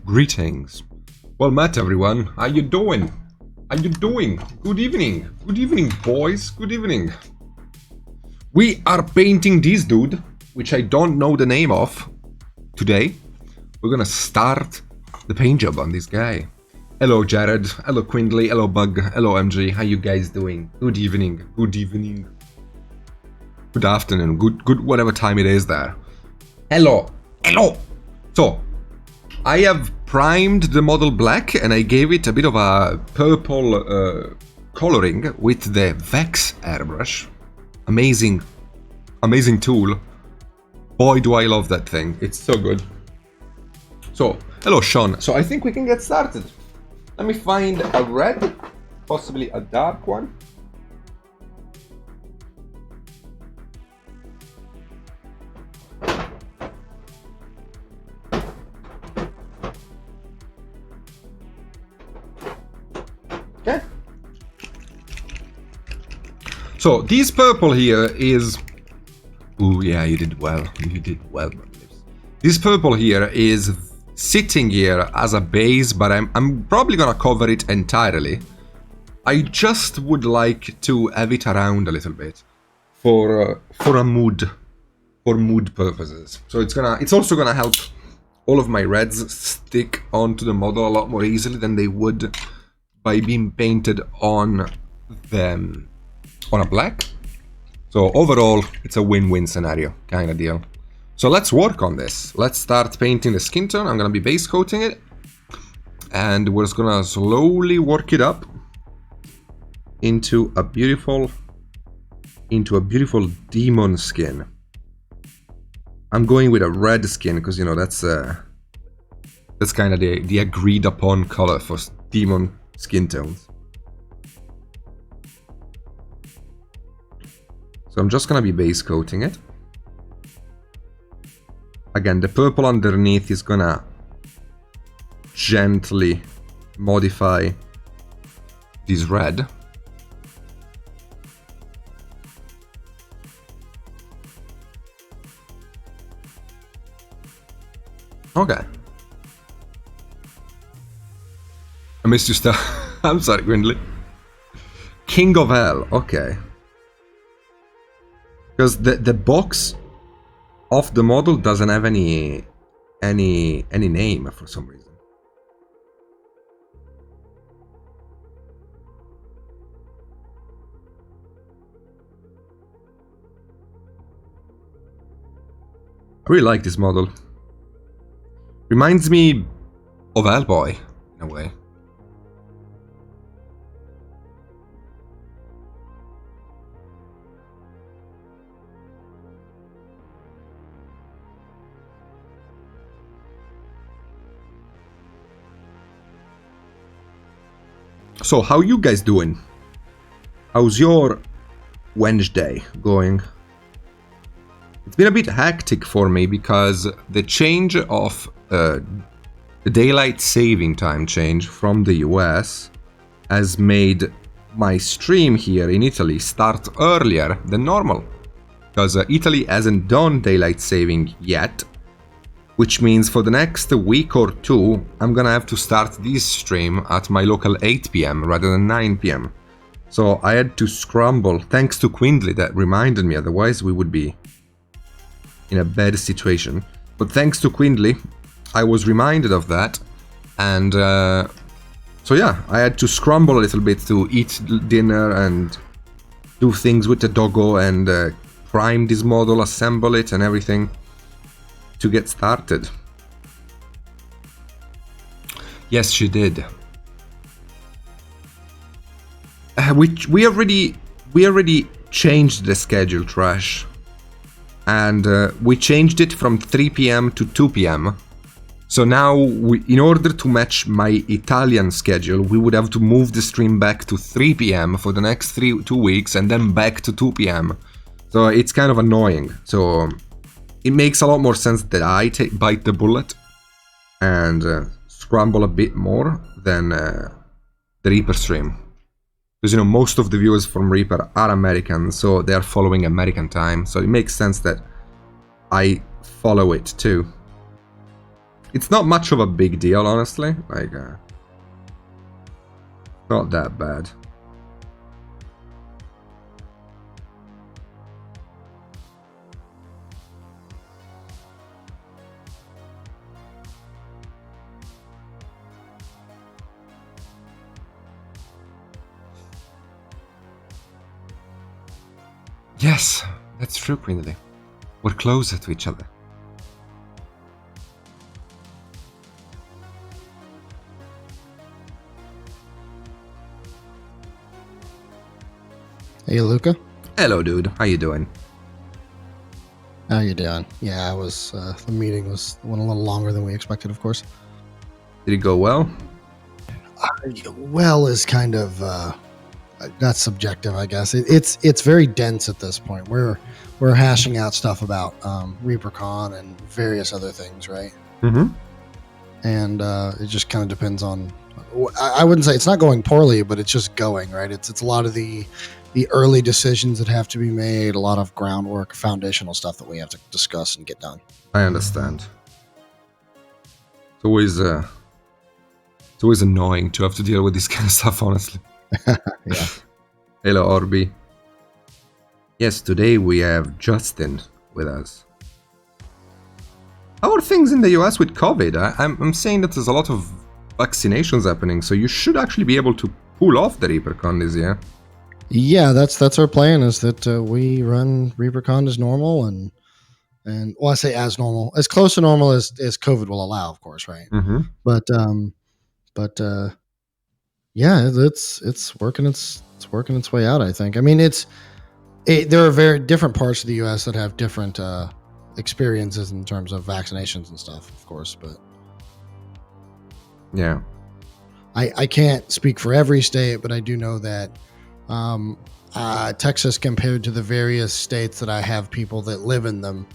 Greetings. Well met, everyone. How you doing? How you doing? Good evening. Good evening, boys. Good evening. We are painting this dude, which I don't know the name of, today. We're gonna start the paint job on this guy. Hello, Jared. Hello, Quindley. Hello, Bug. Hello, MG. How you guys doing? Good evening. Good evening. Good afternoon. Good whatever time it is there. Hello. Hello. So, I have primed the model black and I gave it a bit of a purple coloring with the Vex airbrush. Amazing tool. Boy, do I love that thing. It's so good. So, hello, Sean. So I think we can get started. Let me find a red, possibly a dark one. Okay. So this purple here is... Ooh, yeah, you did well. You did well. This purple here is sitting here as a base, but I'm probably gonna cover it entirely. I just would like to have it around a little bit for mood purposes. So it's also gonna help all of my reds stick onto the model a lot more easily than they would by being painted on them on a black. So overall, it's a win-win scenario kind of deal. So let's work on this. Let's start painting the skin tone. I'm gonna be base coating it, and we're just gonna slowly work it up into a beautiful demon skin. I'm going with a red skin because, you know, that's kind of the agreed upon color for demon skin tones. So I'm just gonna be base coating it. Again, the purple underneath is gonna gently modify this red. Okay. I missed your stuff. I'm sorry, Gwendolyn. King of Hell, okay. Because the box of the model doesn't have any name for some reason. I really like this model. Reminds me of Hellboy in a way. So, how you guys doing? How's your Wednesday going? It's been a bit hectic for me because the change of the daylight saving time change from the US has made my stream here in Italy start earlier than normal. Because Italy hasn't done daylight saving yet. Which means for the next week or two, I'm gonna have to start this stream at my local 8 PM rather than 9 PM. So I had to scramble, thanks to Quindley that reminded me, otherwise we would be in a bad situation. But thanks to Quindley, I was reminded of that, and so yeah, I had to scramble a little bit to eat dinner and do things with the doggo and prime this model, assemble it and everything to get started. Yes, she did. We already changed the schedule, Trash, and we changed it from 3 PM to 2 PM. So now, in order to match my Italian schedule, we would have to move the stream back to 3 PM for the next 2 weeks, and then back to 2 PM. So it's kind of annoying. So it makes a lot more sense that I bite the bullet and scramble a bit more than the Reaper stream. Because, you know, most of the viewers from Reaper are American, so they are following American time. So it makes sense that I follow it too. It's not much of a big deal, honestly. Like, not that bad. Yes, that's true, Quinley. We're closer to each other. Hey, Luca. Hello, dude. How you doing? How you doing? Yeah, I was. The meeting went a little longer than we expected, of course. Did it go well? Well, is kind of that's subjective, I guess. It's very dense at this point. We're hashing out stuff about ReaperCon and various other things, right? Mm-hmm. And it just kind of depends on. I wouldn't say it's not going poorly, but it's just going right. It's a lot of the early decisions that have to be made, a lot of groundwork, foundational stuff that we have to discuss and get done. I understand. It's always annoying to have to deal with this kind of stuff, honestly. Yeah. Hello, Orbi. Yes, today we have Justin with us. How are things in the US with COVID? I'm saying that there's a lot of vaccinations happening, so you should actually be able to pull off the ReaperCon this year. Yeah, that's our plan. Is that we run ReaperCon as normal, and well, I say as normal, as close to normal as COVID will allow, of course, right? Mm-hmm. But yeah, it's working its way out. I think. I mean, there are very different parts of the U.S. that have different experiences in terms of vaccinations and stuff, of course. But yeah, I can't speak for every state, but I do know that Texas, compared to the various states that I have people that live in them,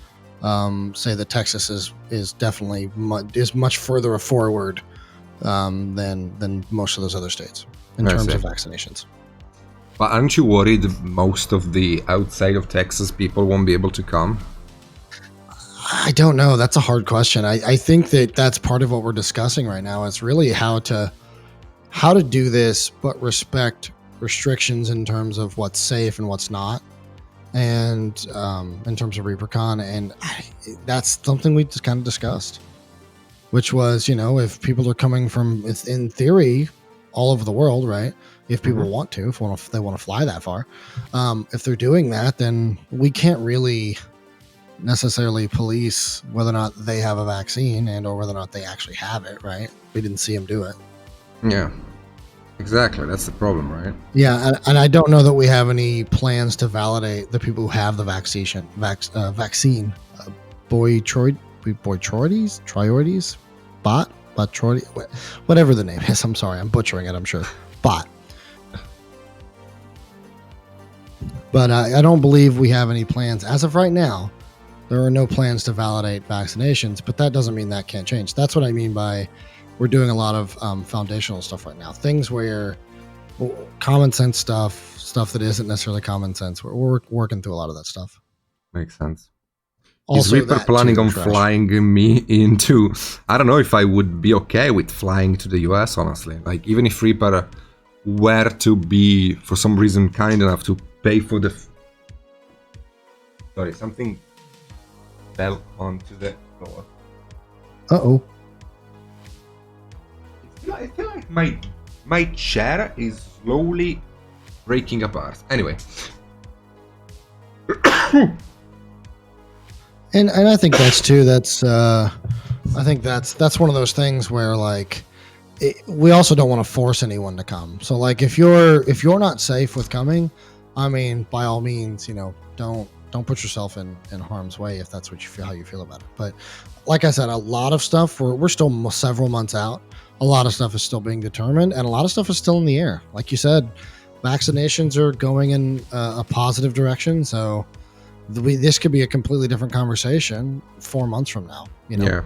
say that Texas is definitely much further forward than most of those other states in terms of vaccinations. But aren't you worried most of the outside of Texas people won't be able to come? I don't know. That's a hard question. I think that's part of what we're discussing right now. It's really how to do this, but respect restrictions in terms of what's safe and what's not, and in terms of ReaperCon, and that's something we just kind of discussed, which was, if people are coming from, in theory, all over the world, right? If people want to, if they want to fly that far, if they're doing that, then we can't really necessarily police whether or not they have a vaccine and or whether or not they actually have it, right? We didn't see them do it. Yeah, exactly. That's the problem, right? Yeah, and I don't know that we have any plans to validate the people who have the vaccine. Whatever the name is. I'm sorry, I'm butchering it, I'm sure. Bot. But I don't believe we have any plans. As of right now, there are no plans to validate vaccinations, but that doesn't mean that can't change. That's what I mean by we're doing a lot of foundational stuff right now. Things where common sense stuff that isn't necessarily common sense. We're working through a lot of that stuff. Makes sense. Also, is Reaper planning on flying me into... I don't know if I would be okay with flying to the US, honestly. Like, even if Reaper were to be, for some reason, kind enough to pay for the... Sorry, something fell onto the floor. Uh-oh. I feel like my chair is slowly breaking apart. Anyway. And I think that's too. I think that's one of those things where like we also don't want to force anyone to come. So like if you're not safe with coming, I mean, by all means, don't put yourself in harm's way if that's what you feel, how you feel about it. But like I said, a lot of stuff we're still several months out. A lot of stuff is still being determined, and a lot of stuff is still in the air. Like you said, vaccinations are going in a positive direction. So this could be a completely different conversation 4 months from now. Yeah,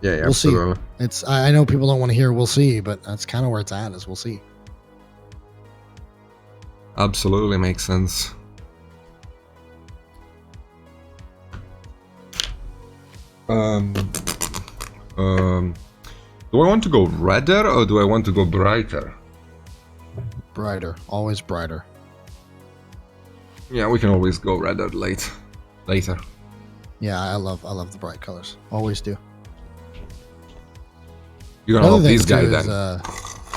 we'll absolutely. See. I know people don't want to hear "we'll see," but that's kind of where it's at. Is we'll see. Absolutely makes sense. Do I want to go redder or do I want to go brighter? Brighter, always brighter. Yeah, we can always go redder later. Yeah, I love the bright colors. Always do. You're gonna love this guy is, then.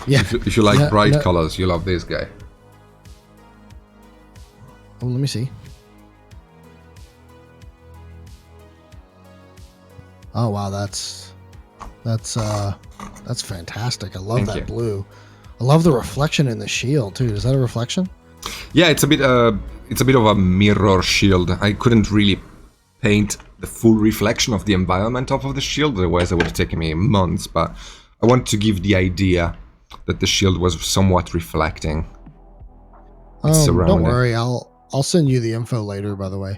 Yeah. If you like bright colors, you love this guy. Oh, let me see. Oh wow, that's fantastic. I love that blue. I love the reflection in the shield too. Is that a reflection? Yeah, it's a bit of a mirror shield. I couldn't really paint the full reflection of the environment off of the shield, otherwise it would have taken me months, but I want to give the idea that the shield was somewhat reflecting its surrounding. Don't worry, I'll send you the info later, by the way.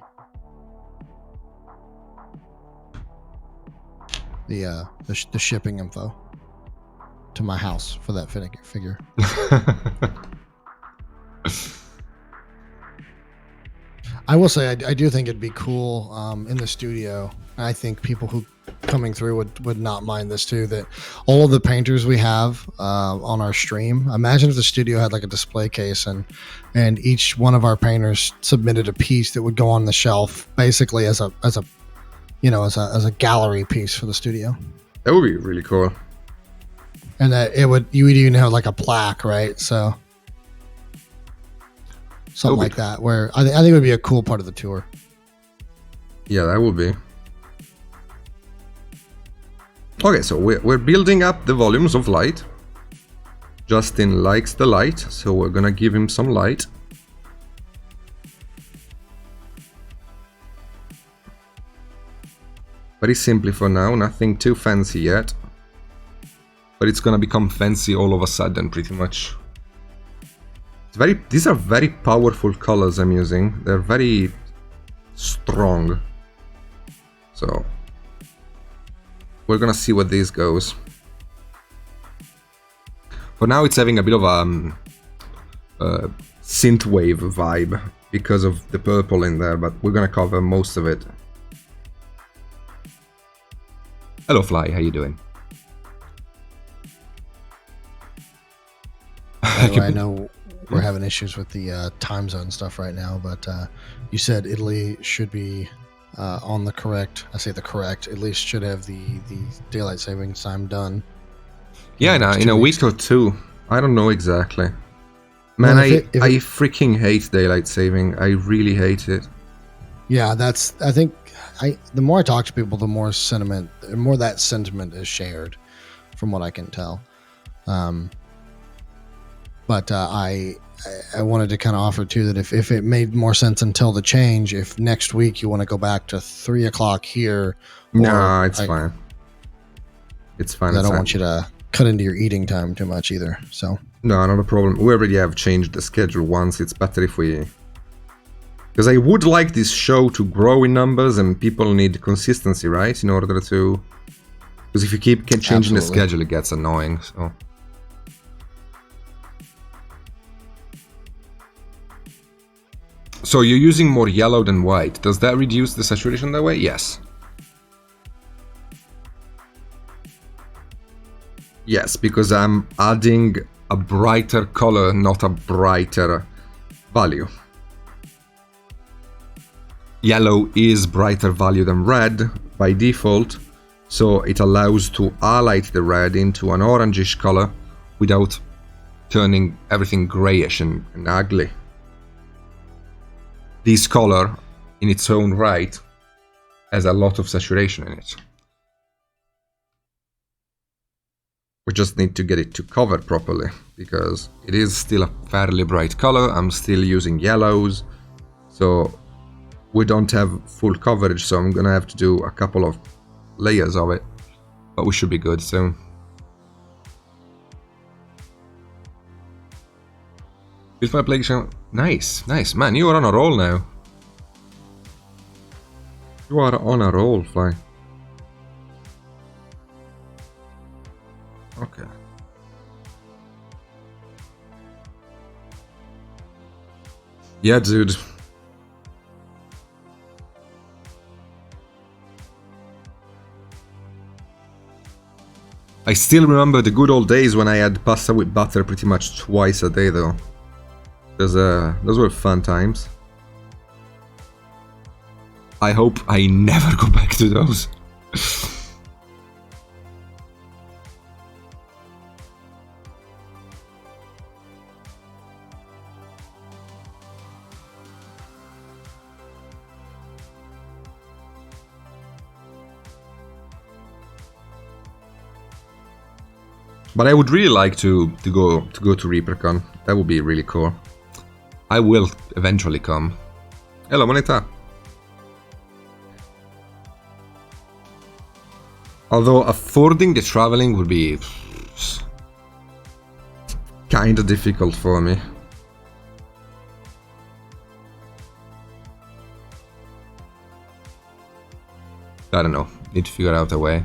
The shipping info to my house for that figure. I will say I do think it'd be cool in the studio. I think people who coming through would not mind this too, that all of the painters we have on our stream, imagine if the studio had like a display case and each one of our painters submitted a piece that would go on the shelf basically as a gallery piece for the studio. That would be really cool. And that you would even have like a plaque, right? So something like that, where I think it would be a cool part of the tour. Yeah, that would be. Okay, so we're building up the volumes of light. Justin likes the light, so we're gonna give him some light. Very simply for now, nothing too fancy yet. But it's gonna become fancy all of a sudden, pretty much. These are very powerful colors I'm using. They're very strong. So we're gonna see what this goes. For now it's having a bit of a synthwave vibe because of the purple in there, but we're gonna cover most of it. Hello Fly, how you doing? I know we're having issues with the time zone stuff right now, but you said Italy should be on the correct, I say the correct, at least should have the daylight savings time done. Yeah, in a week or two. I don't know exactly. Man, I freaking hate daylight saving. I really hate it. Yeah, I think the more I talk to people, the more that sentiment is shared, from what I can tell. But I wanted to kind of offer too that if it made more sense until the change, if next week you want to go back to 3 o'clock here, no, it's fine. It's fine. I don't want you to cut into your eating time too much either. So no, not a problem. We already have changed the schedule once. It's better if we, because I would like this show to grow in numbers, and people need consistency, right? In order to, because if you keep changing the schedule, it gets annoying. So you're using more yellow than white. Does that reduce the saturation that way? Yes. Yes, because I'm adding a brighter color, not a brighter value. Yellow is brighter value than red by default, so it allows to highlight the red into an orangish color without turning everything grayish and ugly. This color, in its own right, has a lot of saturation in it. We just need to get it to cover properly, because it is still a fairly bright color. I'm still using yellows, so we don't have full coverage, so I'm gonna have to do a couple of layers of it, but we should be good soon. Built my playground. Nice, nice. Man, you are on a roll now. You are on a roll, Fly. Okay. Yeah, dude. I still remember the good old days when I had pasta with butter pretty much twice a day, though. Those were fun times. I hope I never go back to those. But I would really like to go to ReaperCon. That would be really cool. I will eventually come. Hello, Moneta. Although affording the traveling would be kind of difficult for me. I don't know. Need to figure out a way.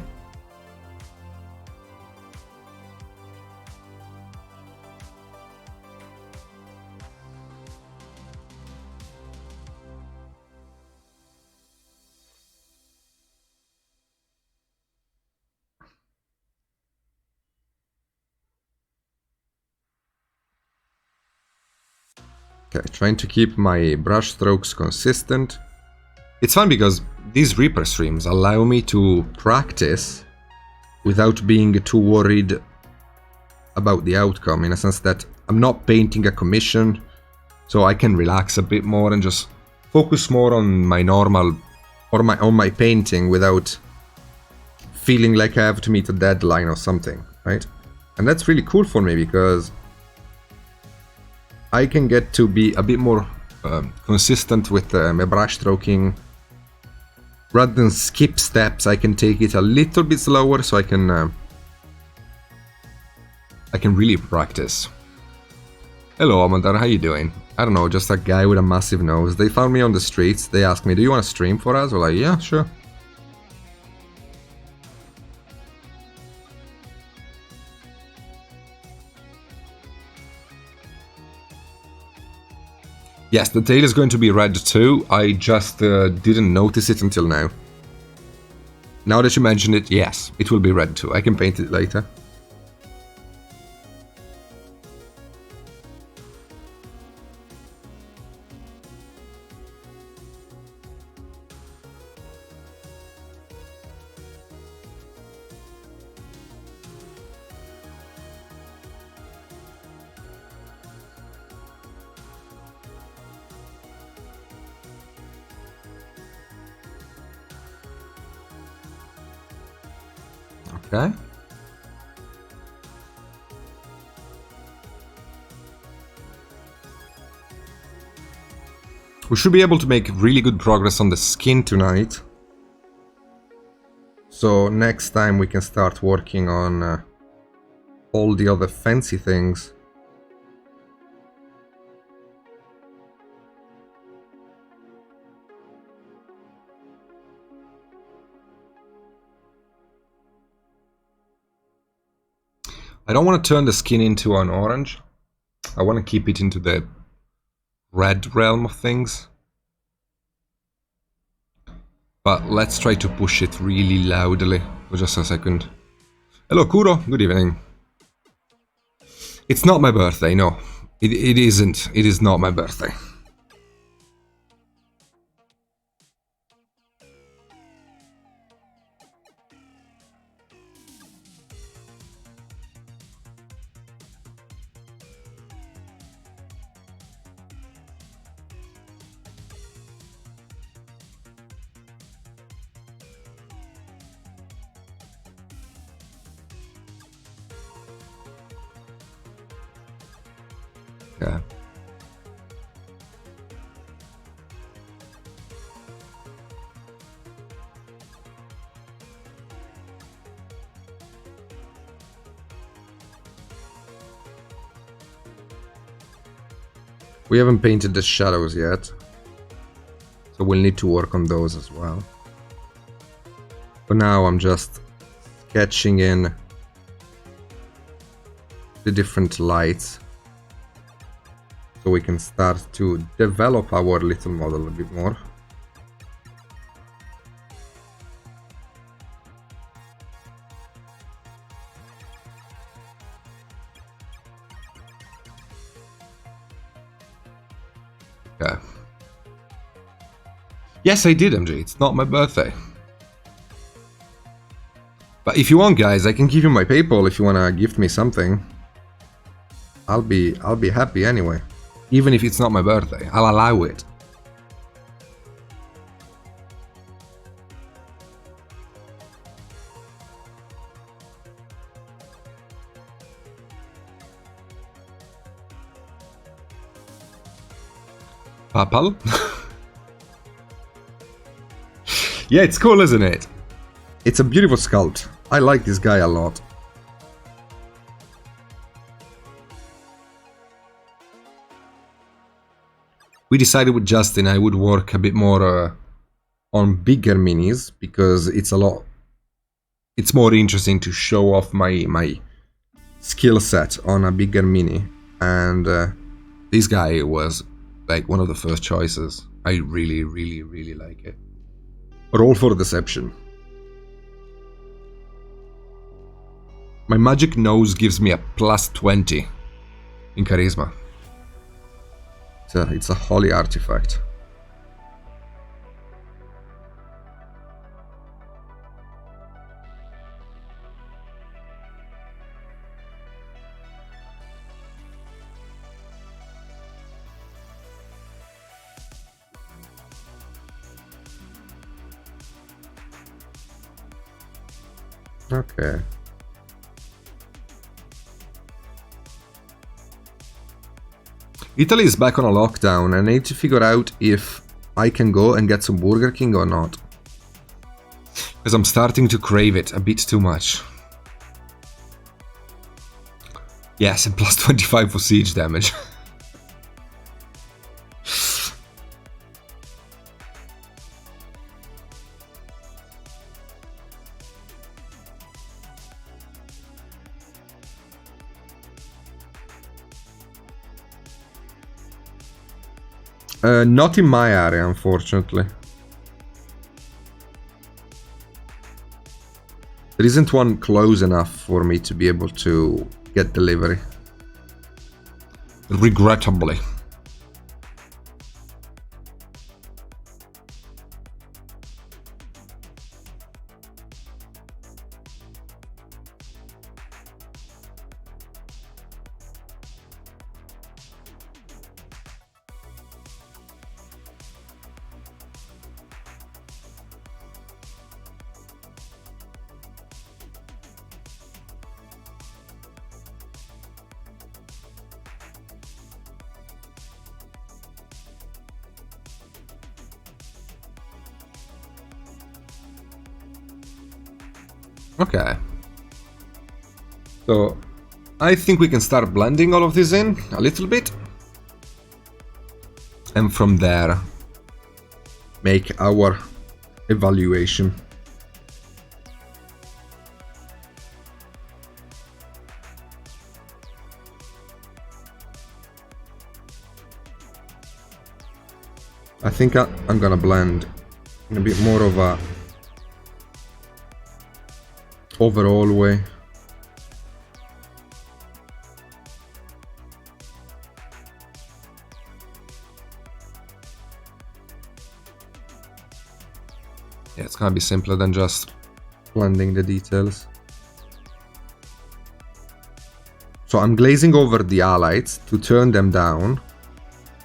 Okay, trying to keep my brush strokes consistent. It's fun because these Reaper streams allow me to practice without being too worried about the outcome, in a sense that I'm not painting a commission, so I can relax a bit more and just focus more on my normal or on my painting without feeling like I have to meet a deadline or something, right? And that's really cool for me because I can get to be a bit more consistent with my brush stroking. Rather than skip steps, I can take it a little bit slower so I can really practice. Hello, Amandar, how you doing? I don't know, just a guy with a massive nose. They found me on the streets. They asked me, do you want to stream for us? I was like, yeah, sure. Yes, the tail is going to be red too. I just didn't notice it until now. Now that you mention it, yes, it will be red too. I can paint it later. Okay. We should be able to make really good progress on the skin tonight. So next time we can start working on all the other fancy things. I don't want to turn the skin into an orange. I want to keep it into the red realm of things. But let's try to push it really loudly for just a second. Hello, Kuro. Good evening. It's not my birthday, no. It isn't. It is not my birthday. Yeah. We haven't painted the shadows yet, so we'll need to work on those as well. For now, I'm just sketching in the different lights, so we can start to develop our little model a bit more. Okay. Yes, I did, MJ. It's not my birthday. But if you want, guys, I can give you my PayPal if you wanna gift me something. I'll be happy anyway. Even if it's not my birthday, I'll allow it. PayPal? Yeah, it's cool, isn't it? It's a beautiful sculpt. I like this guy a lot. We decided with Justin I would work a bit more on bigger minis because it's more interesting to show off my skill set on a bigger mini, and this guy was like one of the first choices. I really, really, really like it. Roll for deception. My magic nose gives me a +20 in charisma. It's a holy artifact. Okay. Italy is back on a lockdown. I need to figure out if I can go and get some Burger King or not. Because I'm starting to crave it a bit too much. Yes, and +25 for siege damage. Not in my area, unfortunately. There isn't one close enough for me to be able to get delivery. Regrettably. Okay. So, I think we can start blending all of this in a little bit. And from there, make our evaluation. I think I'm gonna blend in a bit more of a overall way. Yeah, it's gonna be simpler than just blending the details. So I'm glazing over the highlights to turn them down,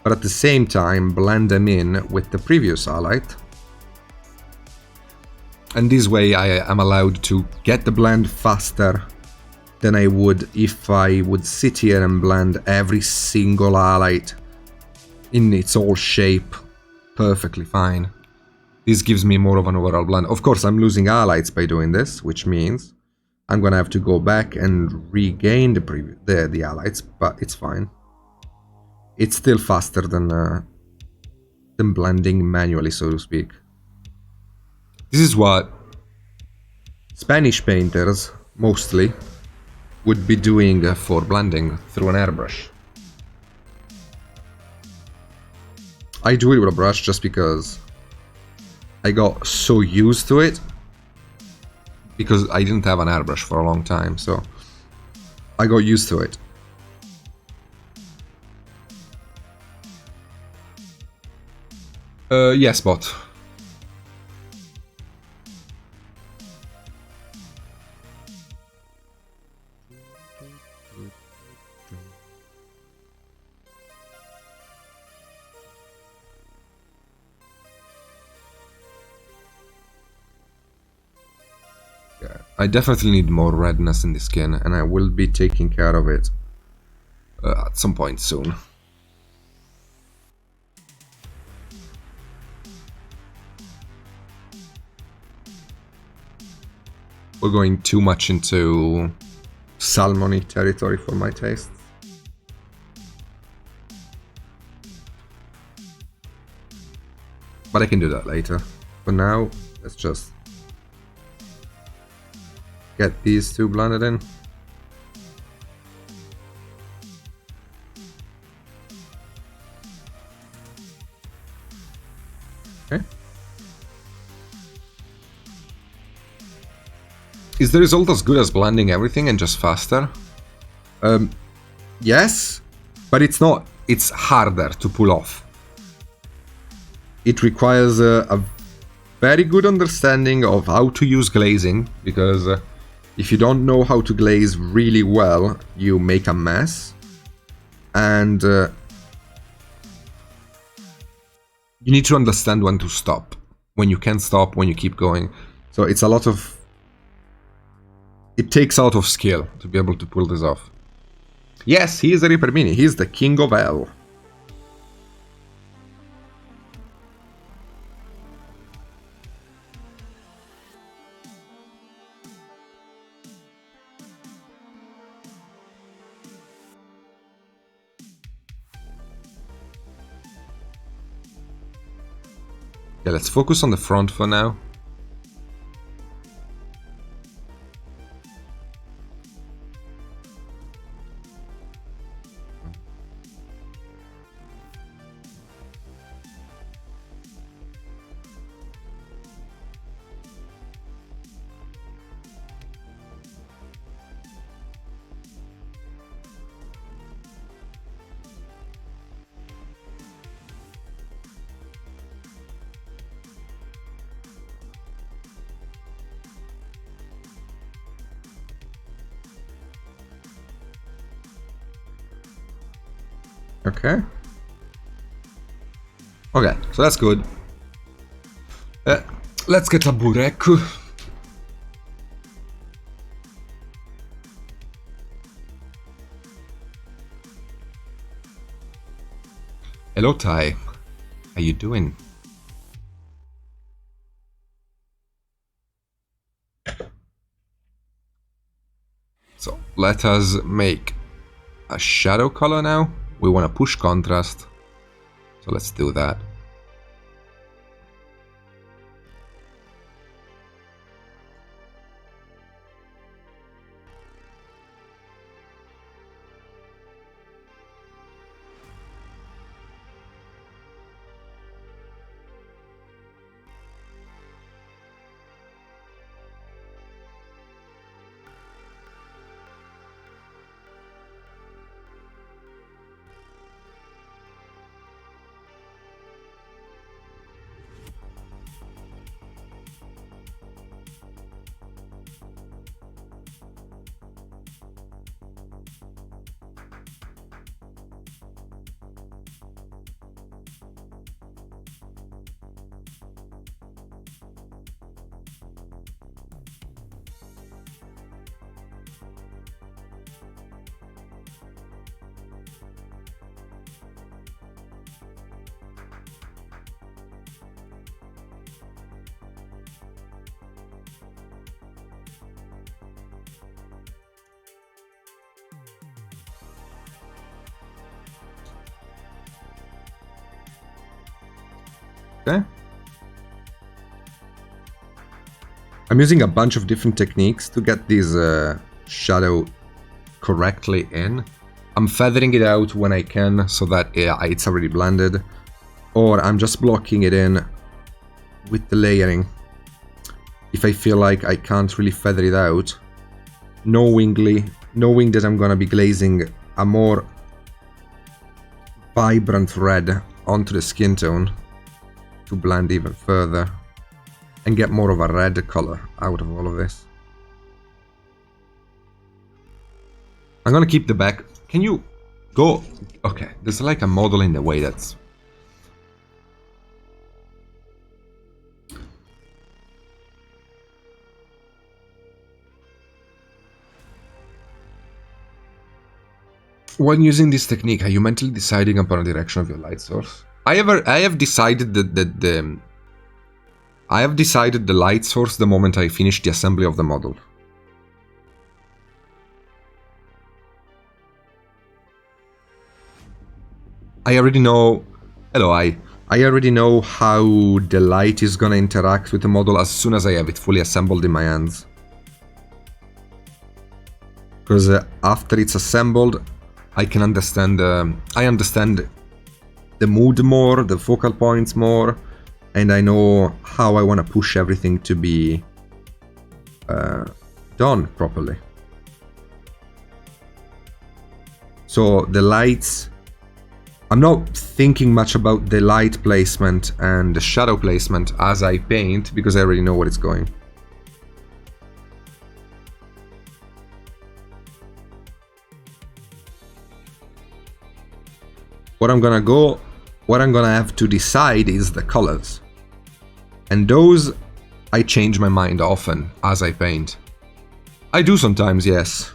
but at the same time blend them in with the previous highlight. And this way I am allowed to get the blend faster than I would if I would sit here and blend every single highlight in its whole shape perfectly fine. This gives me more of an overall blend. Of course, I'm losing highlights by doing this, which means I'm gonna have to go back and regain the highlights, but it's fine. It's still faster than blending manually, so to speak. This is what Spanish painters, mostly, would be doing for blending through an airbrush. I do it with a brush just because I got so used to it, because I didn't have an airbrush for a long time, so I got used to it. Yes, bot. Yeah, I definitely need more redness in the skin, and I will be taking care of it at some point soon. We're going too much into salmony territory for my taste. But I can do that later. For now, let's just get these two blended in. Okay. Is the result as good as blending everything and just faster? Yes, but it's not. It's harder to pull off. It requires a very good understanding of how to use glazing, because if you don't know how to glaze really well, you make a mess. And you need to understand when to stop, when you can stop, when you keep going. So it's a lot of... It takes out of skill to be able to pull this off. Yes, he is a Reaper Mini. He is the king of hell. Yeah, let's focus on the front for now. Okay. Okay, so that's good. Let's get a burek. Hello, Ty. How you doing? So let us make a shadow color now. We want to push contrast, so let's do that. Okay. I'm using a bunch of different techniques to get this shadow correctly in. I'm feathering it out when I can so that it's already blended, or I'm just blocking it in with the layering. If I feel like I can't really feather it out, knowing that I'm gonna be glazing a more vibrant red onto the skin tone, to blend even further and get more of a red color out of all of this. I'm gonna keep the back. Can you go? Okay, there's like a model in the way that's... When using this technique, are you mentally deciding upon a direction of your light source? I have decided that I have decided the light source the moment I finish the assembly of the model. I already know... Hello, I already know how the light is gonna interact with the model as soon as I have it fully assembled in my hands. Because after it's assembled, I can understand... I understand the mood more, the focal points more, and I know how I want to push everything to be done properly. So the lights... I'm not thinking much about the light placement and the shadow placement as I paint, because I already know where it's going. What I'm gonna have to decide is the colors. And those, I change my mind often as I paint. I do sometimes, yes.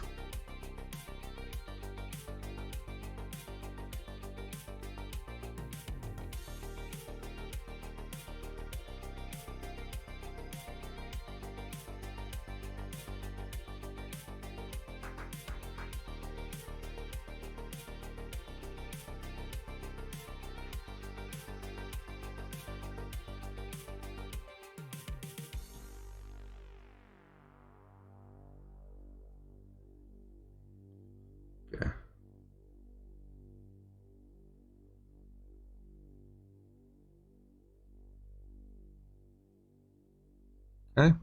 Okay.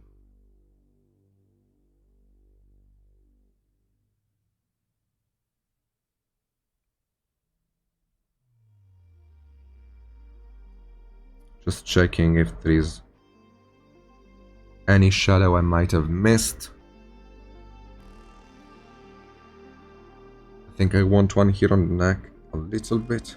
Just checking if there is any shadow I might have missed. I think I want one here on the neck a little bit.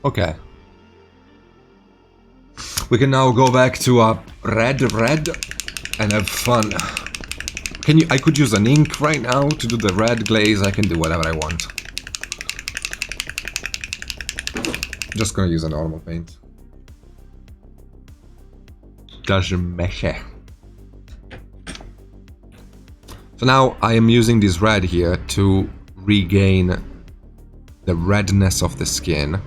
Okay. We can now go back to a red and have fun. I could use an ink right now to do the red glaze. I can do whatever I want. Just gonna use a normal paint. Doesn't matter. So now I am using this red here to regain the redness of the skin,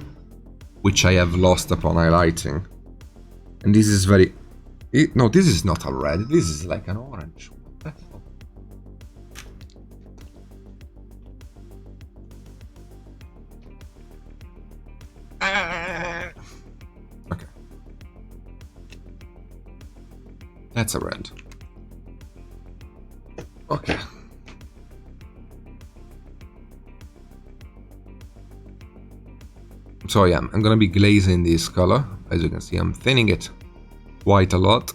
which I have lost upon highlighting. And this is very... No, this is not a red. This is like an orange. What the hell? Okay. That's a red. Okay. So yeah, I'm gonna be glazing this color. As you can see, I'm thinning it quite a lot.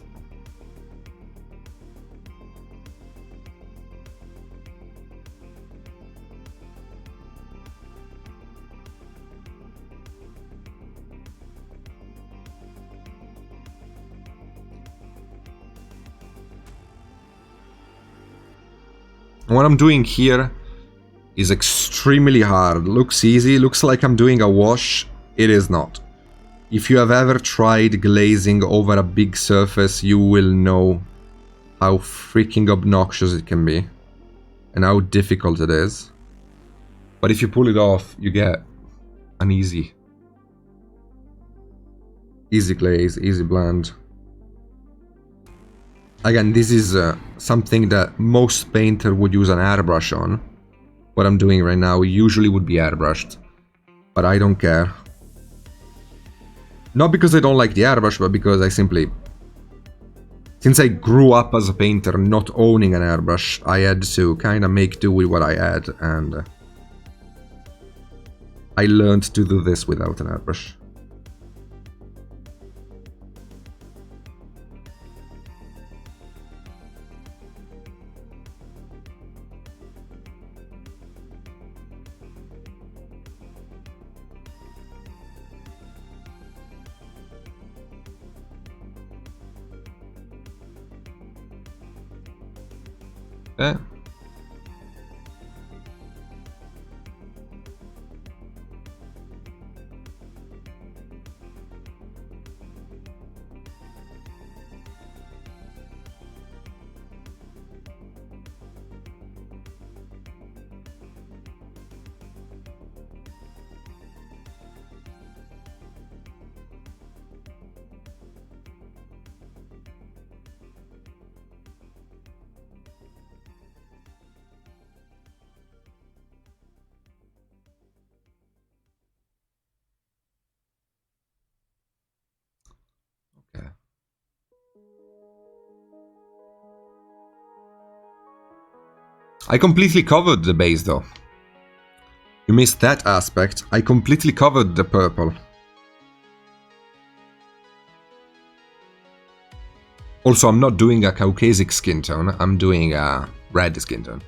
What I'm doing here is extremely hard. Looks easy, looks like I'm doing a wash. It is not. If you have ever tried glazing over a big surface, you will know how freaking obnoxious it can be and how difficult it is. But if you pull it off, you get an easy glaze, easy blend. Again, this is something that most painter would use an airbrush on. What I'm doing right now usually would be airbrushed. But I don't care. Not because I don't like the airbrush, but because I simply... Since I grew up as a painter not owning an airbrush, I had to kind of make do with what I had, and I learned to do this without an airbrush. Eh. Okay. I completely covered the base though. You missed that aspect. I completely covered the purple. Also, I'm not doing a Caucasic skin tone, I'm doing a red skin tone.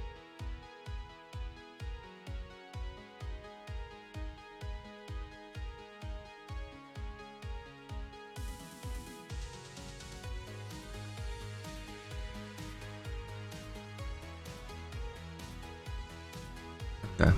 Okay.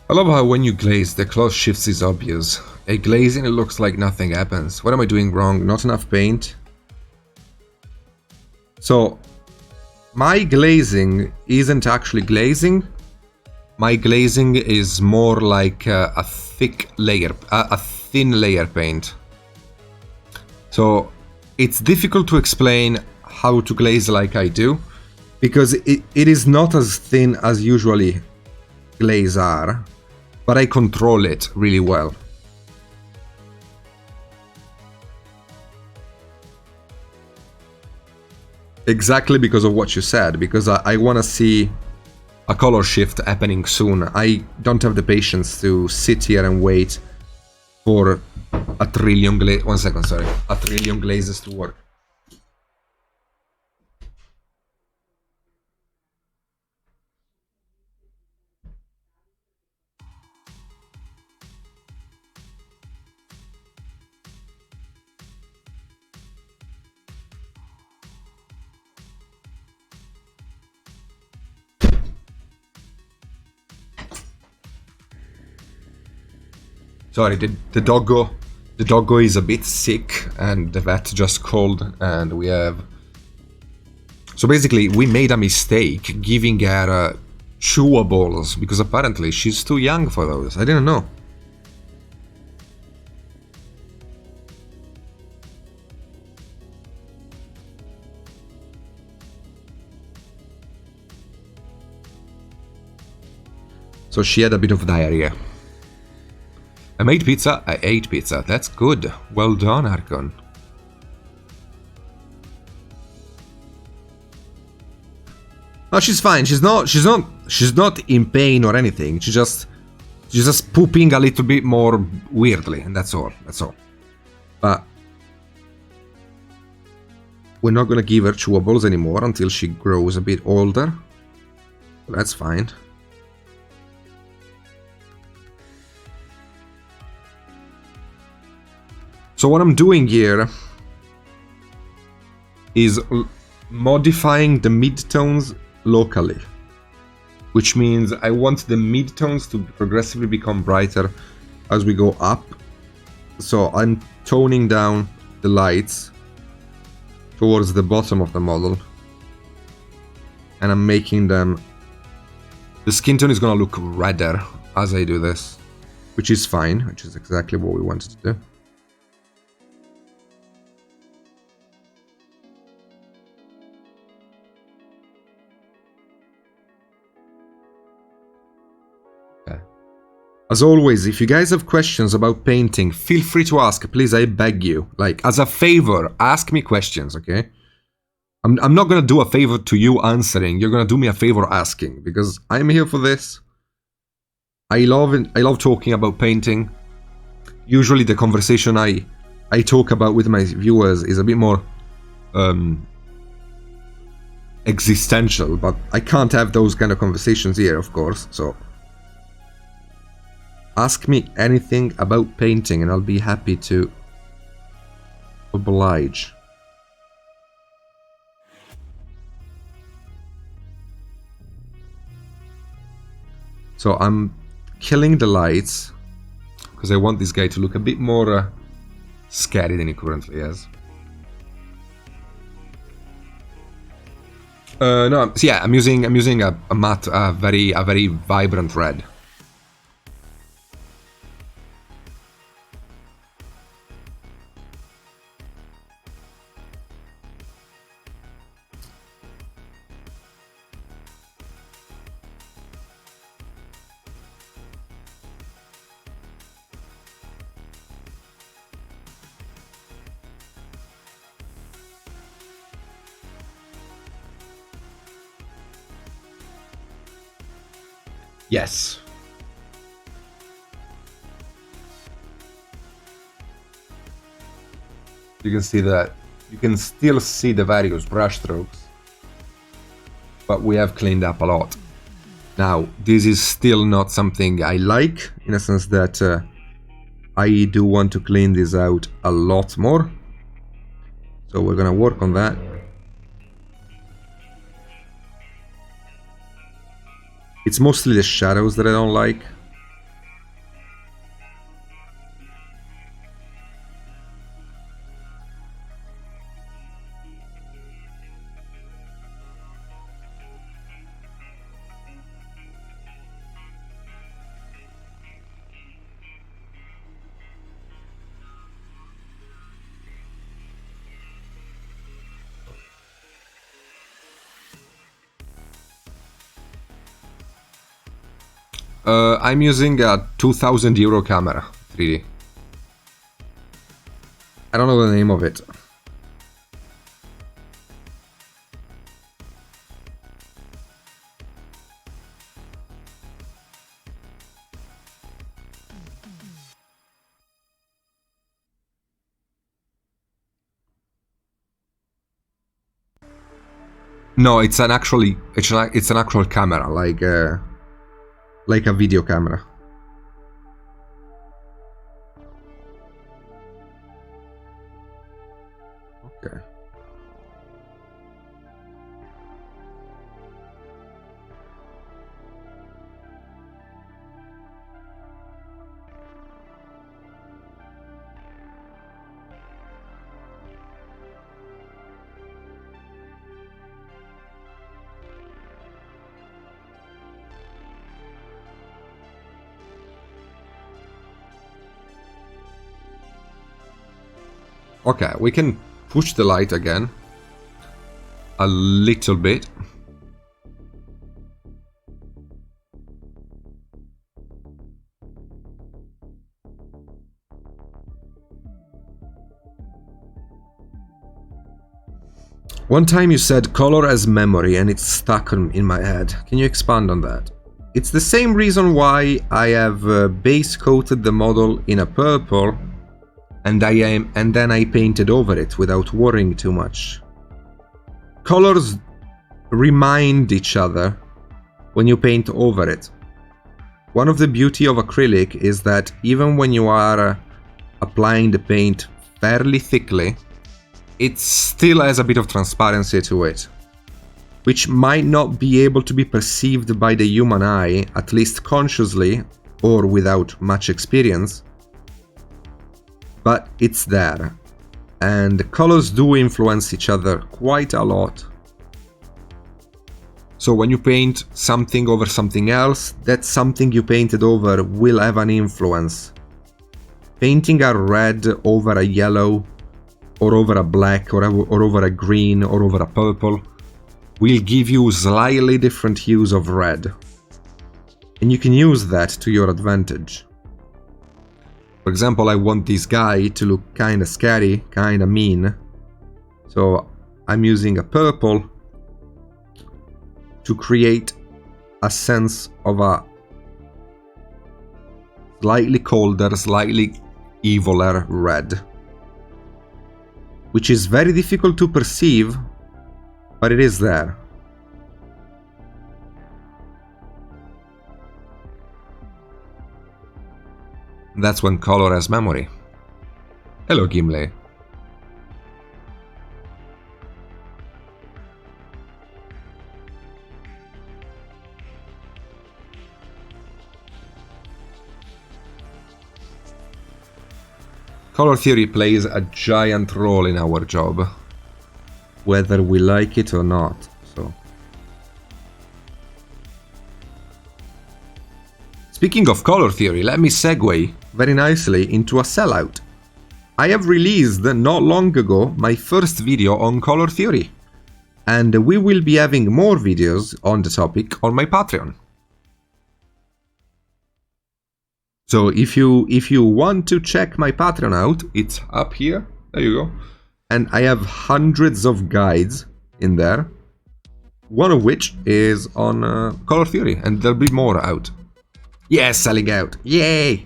I love how when you glaze, the cloth shifts is obvious. A glazing, it looks like nothing happens. What am I doing wrong? Not enough paint? So, my glazing isn't actually glazing. My glazing is more like a thick layer, a thin layer paint. So, it's difficult to explain how to glaze like I do, because it is not as thin as usually glaze are. But I control it really well. Exactly because of what you said, because I want to see a color shift happening soon. I don't have the patience to sit here and wait for a trillion glazes to work. Sorry, the doggo is a bit sick, and the vet just called, and we have... So basically, we made a mistake giving her chewables, because apparently she's too young for those. I didn't know. So she had a bit of diarrhea. I made pizza, I ate pizza. That's good. Well done, Archon. No, she's fine. She's not in pain or anything. She's just pooping a little bit more weirdly, and that's all. That's all. But we're not gonna give her chewables anymore until she grows a bit older. That's fine. So what I'm doing here is modifying the midtones locally. which means I want the midtones to progressively become brighter as we go up. So I'm toning down the lights towards the bottom of the model, and I'm making them... The skin tone is gonna look redder as I do this, which is fine, which is exactly what we wanted to do. As always, if you guys have questions about painting, feel free to ask. Please, I beg you. Like, as a favor, ask me questions, okay? I'm not gonna do a favor to you answering. You're gonna do me a favor asking, because I'm here for this. I love talking about painting. Usually the conversation I talk about with my viewers is a bit more existential, but I can't have those kind of conversations here, of course, so... Ask me anything about painting and I'll be happy to oblige. So I'm killing the lights because I want this guy to look a bit more scary than he currently is. No, so yeah, I'm using a matte, a very vibrant red. Yes. You can see that. You can still see the various brush strokes, but we have cleaned up a lot. Now, this is still not something I like, in a sense that I do want to clean this out a lot more. So we're gonna work on that. It's mostly the shadows that I don't like. I'm using a 2000 euro camera, 3D. I don't know the name of it. No, it's an actual camera, like a video camera. Okay. Okay, we can push the light again a little bit. One time you said color as memory and it's stuck in my head. Can you expand on that? It's the same reason why I have base coated the model in a purple and then I painted over it without worrying too much. Colors remind each other when you paint over it. One of the beauty of acrylic is that even when you are applying the paint fairly thickly, it still has a bit of transparency to it. which might not be able to be perceived by the human eye, at least consciously or without much experience, but it's there. And colors do influence each other quite a lot. So when you paint something over something else, that something you painted over will have an influence. Painting a red over a yellow, or over a black, or over a green, or over a purple, will give you slightly different hues of red. And you can use that to your advantage. For example, I want this guy to look kinda scary, kinda mean. So I'm using a purple to create a sense of a slightly colder, slightly eviler red, which is very difficult to perceive, but it is there. That's when color has memory. Hello, Gimli. Color theory plays a giant role in our job, whether we like it or not. So, speaking of color theory, let me segue very nicely into a sellout. I have released not long ago my first video on color theory, and we will be having more videos on the topic on my Patreon. So if you want to check my Patreon out, it's up here. There you go. And I have hundreds of guides in there, one of which is on color theory, and there'll be more out. Yes, selling out. Yay!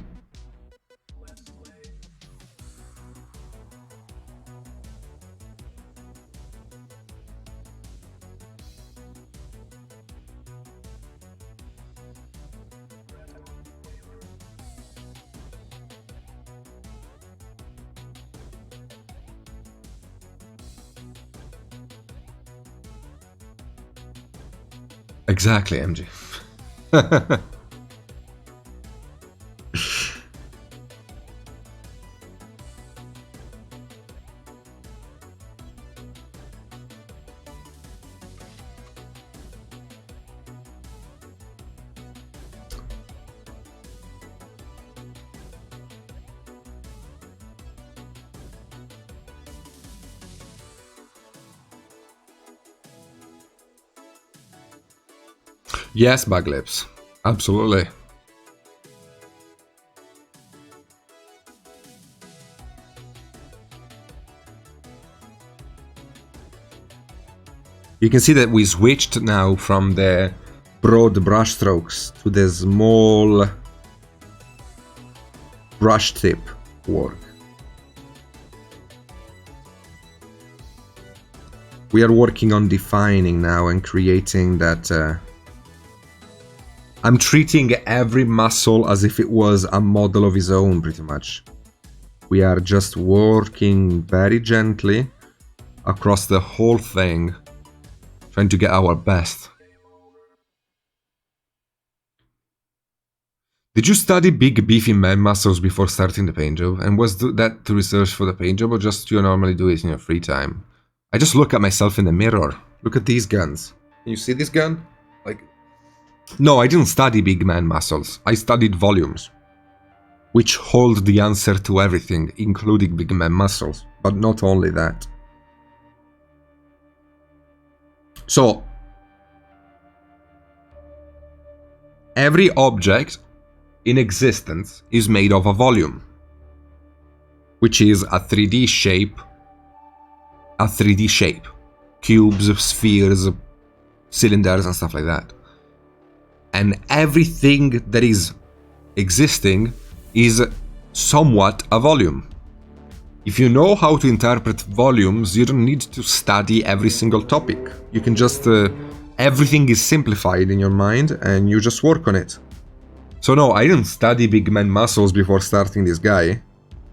Exactly, MG. Yes, bug lips. Absolutely. You can see that we switched now from the broad brush strokes to the small brush tip work. We are working on defining now and creating that I'm treating every muscle as if it was a model of his own, pretty much. We are just working very gently across the whole thing, trying to get our best. Did you study big beefy man muscles before starting the paint job? And was that to research for the paint job, or just you normally do it in your free time? I just look at myself in the mirror. Look at these guns. Can you see this gun? Like, no, I didn't study big man muscles. I studied volumes, which hold the answer to everything, including big man muscles. But not only that. So, every object in existence is made of a volume, which is a 3D shape. A 3D shape. Cubes, spheres, cylinders, and stuff like that. And everything that is existing is somewhat a volume. If you know how to interpret volumes, you don't need to study every single topic. You can just... everything is simplified in your mind and you just work on it. So no, I didn't study big man muscles before starting this guy.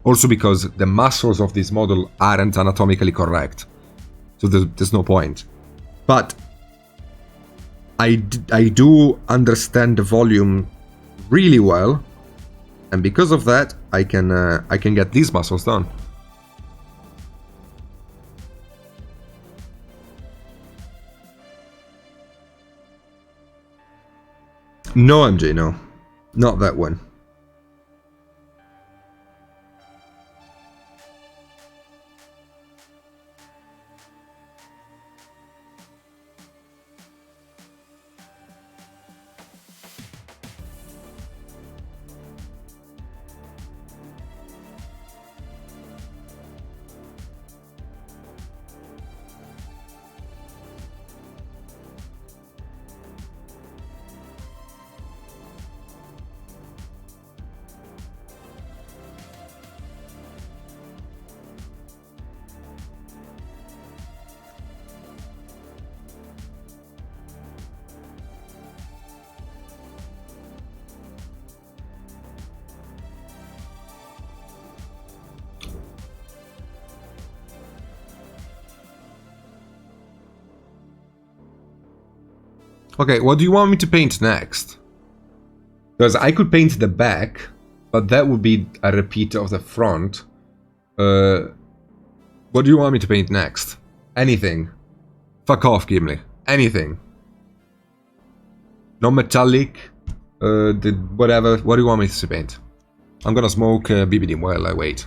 Also because the muscles of this model aren't anatomically correct. So there's no point. But I do understand the volume really well, and because of that, I can get these muscles done. No, MJ, no, not that one. Okay, what do you want me to paint next? Because I could paint the back, but that would be a repeat of the front. What do you want me to paint next? Anything. Fuck off, Gimli. Anything. Non-metallic. Whatever. What do you want me to paint? I'm gonna smoke BBD while I wait.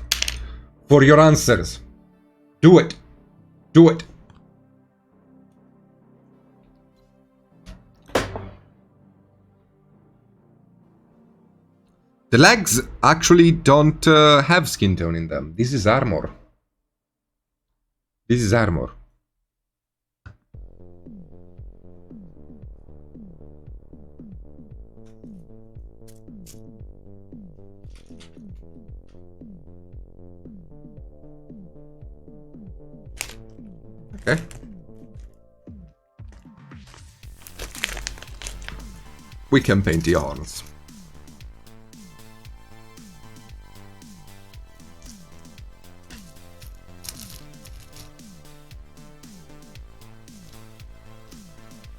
For your answers. Do it. Do it. The legs actually don't have skin tone in them. This is armor. This is armor. Okay. We can paint the arms.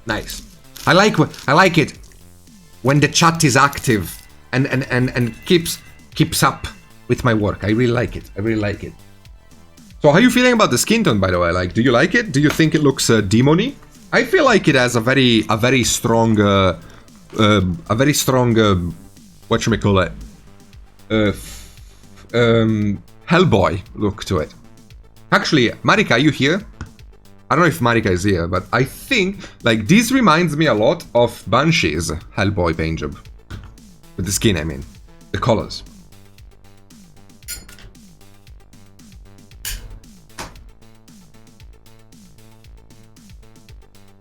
Nice. I like it when the chat is active and keeps up with my work. I really like it. I really like it. So how are you feeling about the skin tone, by the way? Like, do you like it? Do you think it looks demony? I feel like it has a very strong whatchamacallit, Hellboy look to it. Actually, Marika, are you here? I don't know if Marika is here, but I think, like, this reminds me a lot of Banshee's Hellboy paint job. With the skin, I mean. The colors.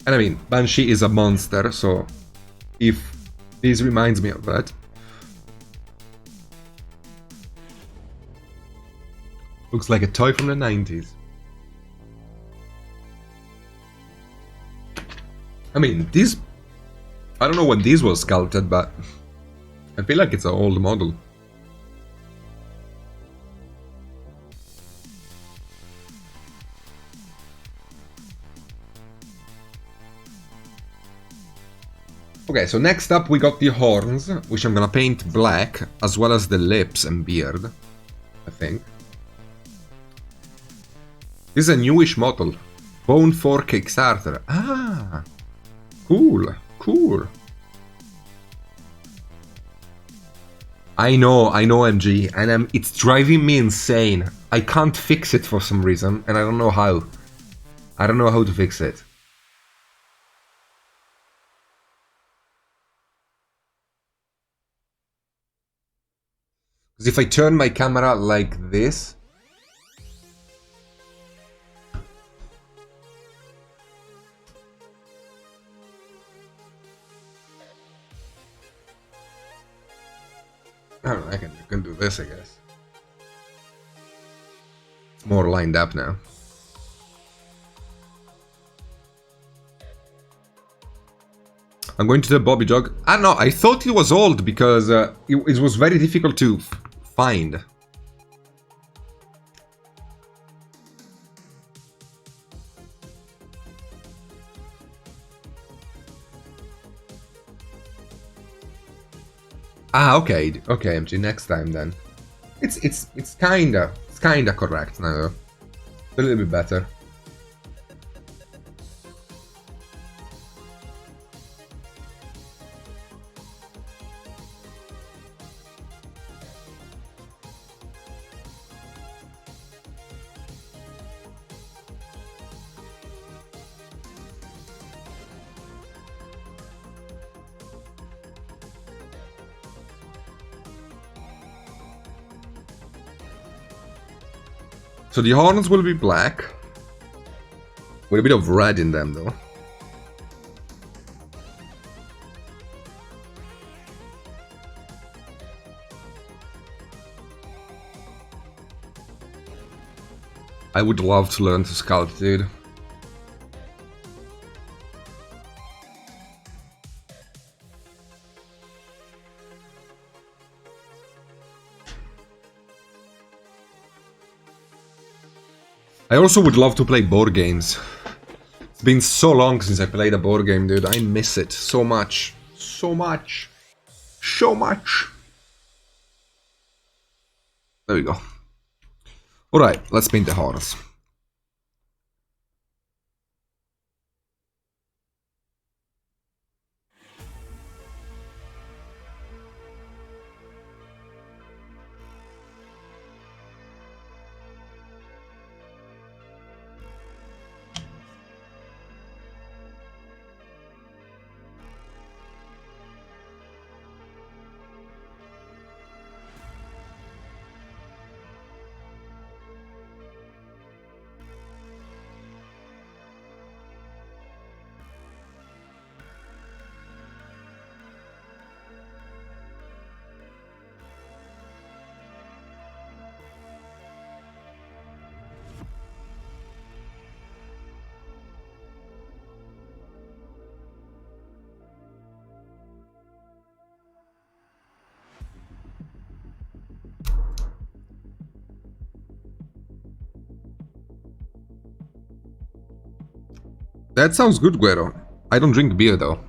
And I mean, Banshee is a monster, so if this reminds me of that. Looks like a toy from the 90s. I mean, this... I don't know when this was sculpted, but I feel like it's an old model. Okay, so next up we got the horns, which I'm gonna paint black, as well as the lips and beard, I think. This is a newish model. Bone 4 Kickstarter. Ah! Cool, cool. I know, MG, and it's driving me insane. I can't fix it for some reason, and I don't know how. I don't know how to fix it. Because if I turn my camera like this... I don't know, I can do this, I guess. It's more lined up now. I'm going to the Bobby Jog. I don't know, I thought it was old because it was very difficult to find. Ah, okay, okay, MG. Next time then. It's kinda correct now. A little bit better. So the horns will be black, with a bit of red in them though. I would love to learn to sculpt, dude. I also would love to play board games. It's been so long since I played a board game, dude. I miss it so much. So much. So much. There we go. Alright, let's paint the horse. That sounds good, Guero. I don't drink beer though.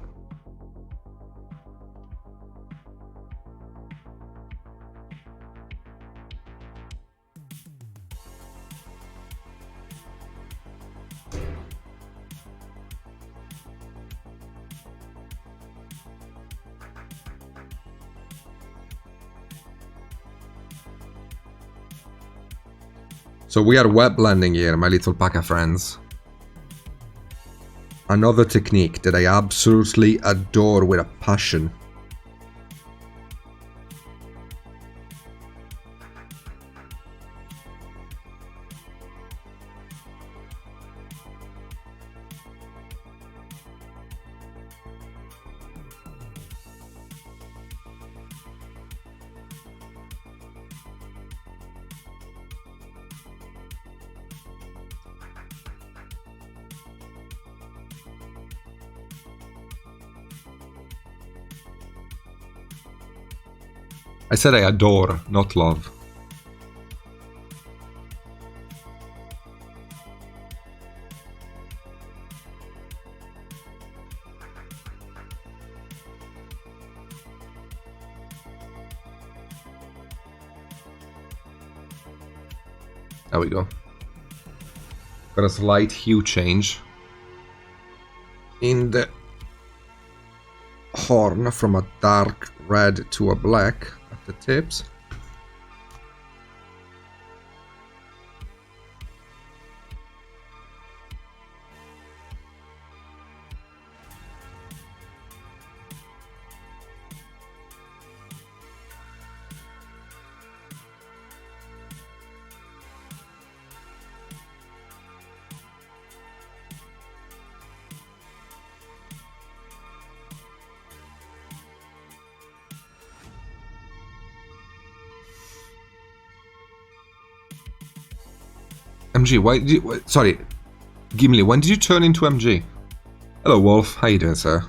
So we are wet blending here, my little pack of friends. Another technique that I absolutely adore with a passion. I said I adore, not love. There we go. Got a slight hue change in the horn from a dark red to a black at the tips. MG, why did you... Sorry, Gimli, when did you turn into MG? Hello, Wolf. How you doing, sir?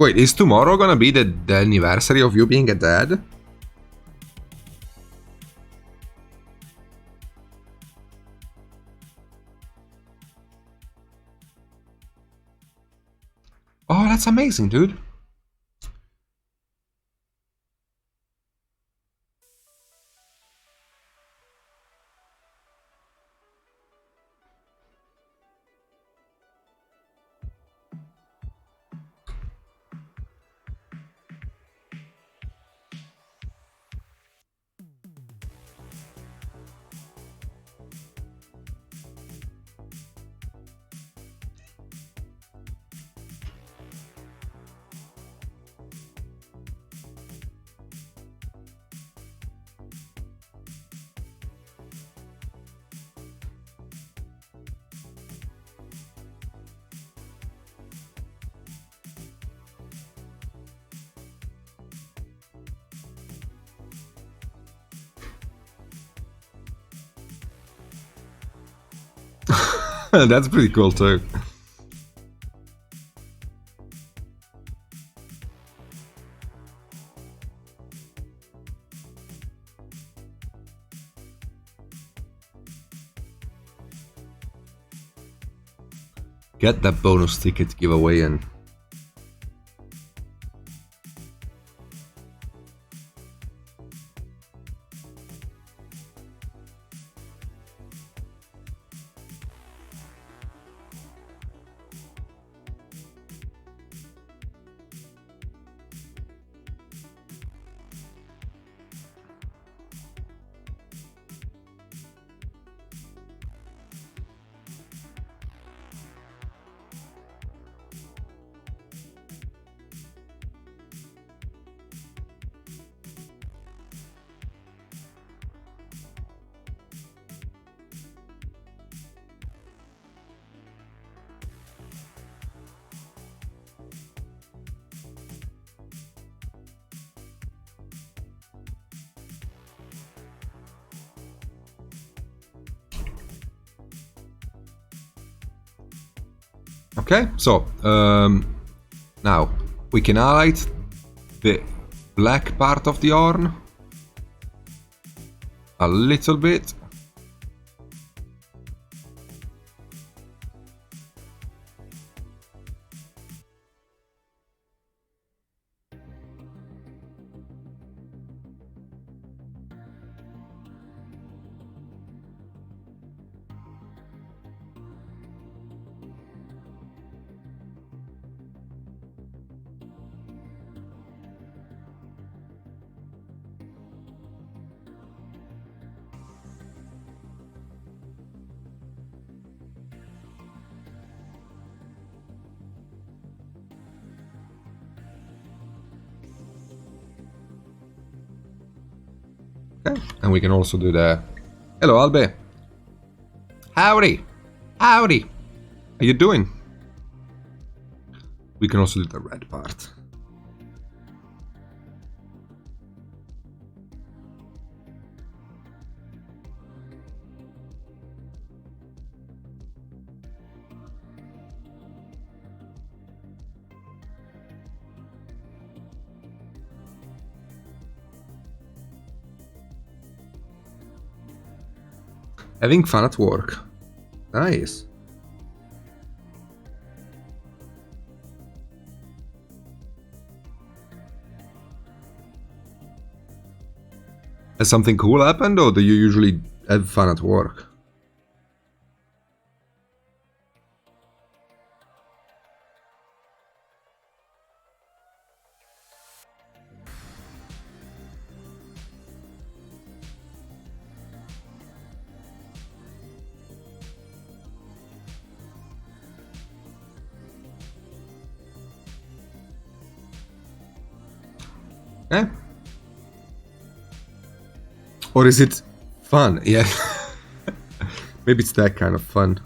Wait, is tomorrow gonna be the anniversary of you being a dad? Oh, that's amazing, dude. That's pretty cool too. Get that bonus ticket giveaway in. Okay, so now we can highlight the black part of the horn a little bit. Okay, and we can also do the hello Albe. Howdy, howdy. How you doing? We can also do the red part. Having fun at work. Nice. Has something cool happened, or do you usually have fun at work? Eh? Or is it fun? Yeah. Maybe it's that kind of fun.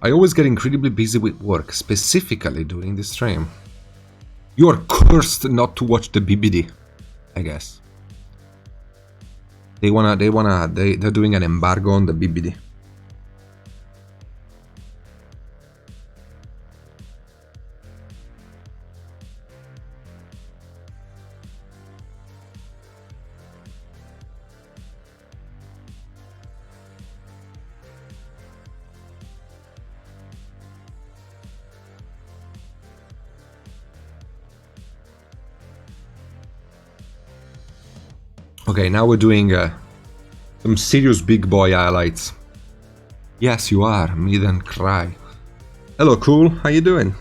I always get incredibly busy with work, specifically during this stream. You are cursed not to watch the BBD, I guess. They're doing an embargo on the BBD. Okay, now we're doing some serious big boy highlights. Yes, you are. Me then cry. Hello, cool. How you doing?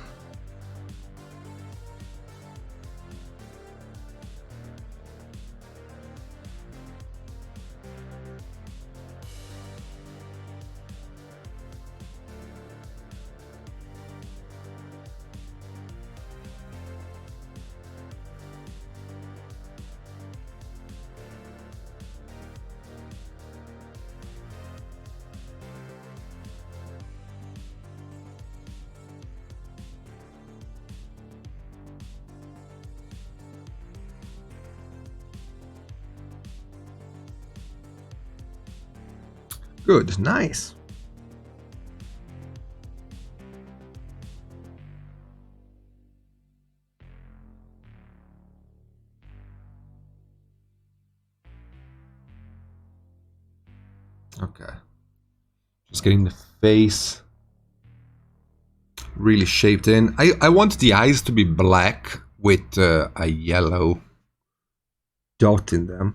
Good, nice. Okay. Just getting the face really shaped in. I want the eyes to be black with a yellow dot in them.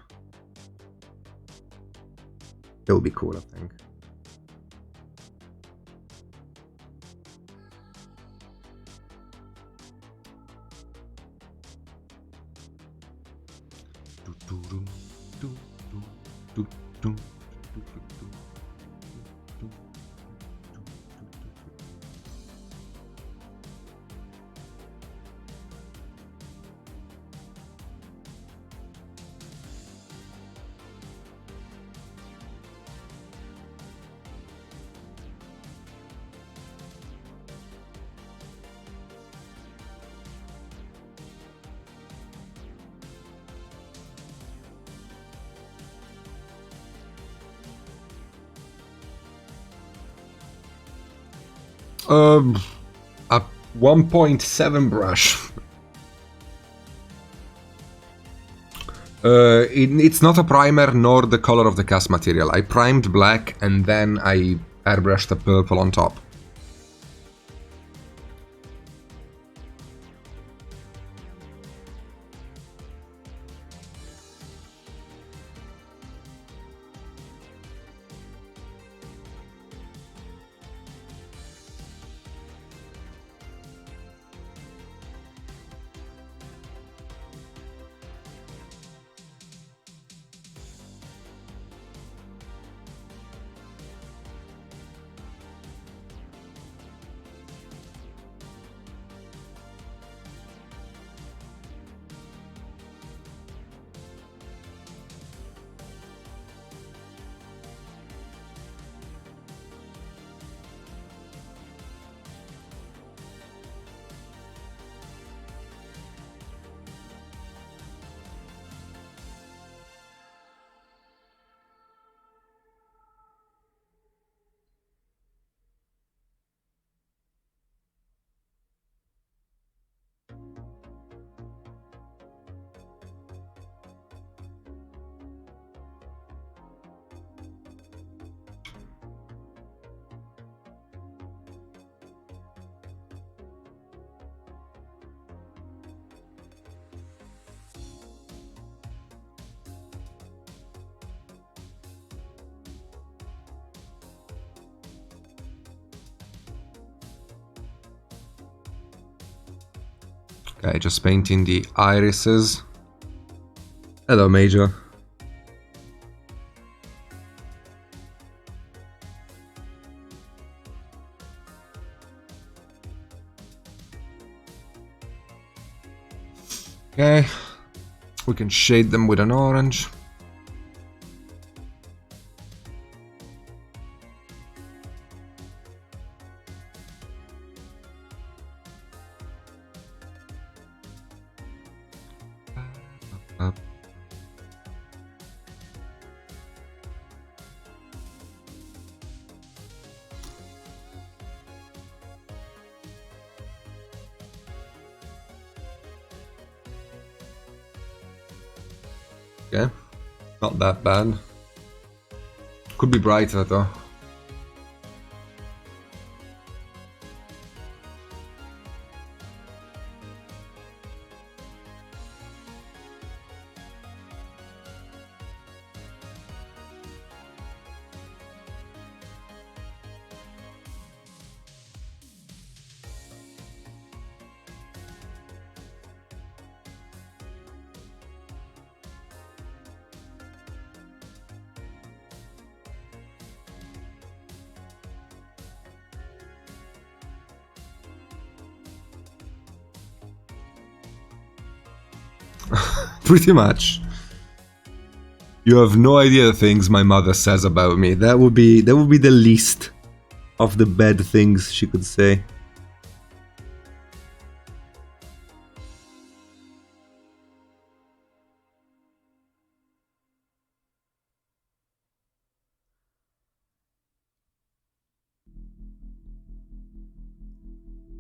It'll be cool, I think. A 1.7 brush. It's not a primer nor the color of the cast material. I primed black and then I airbrushed the purple on top. Okay, just painting the irises. Hello, Major. Okay, we can shade them with an orange. Okay, not that bad. Could be brighter though. Pretty much. You have no idea the things my mother says about me. That would be the least of the bad things she could say.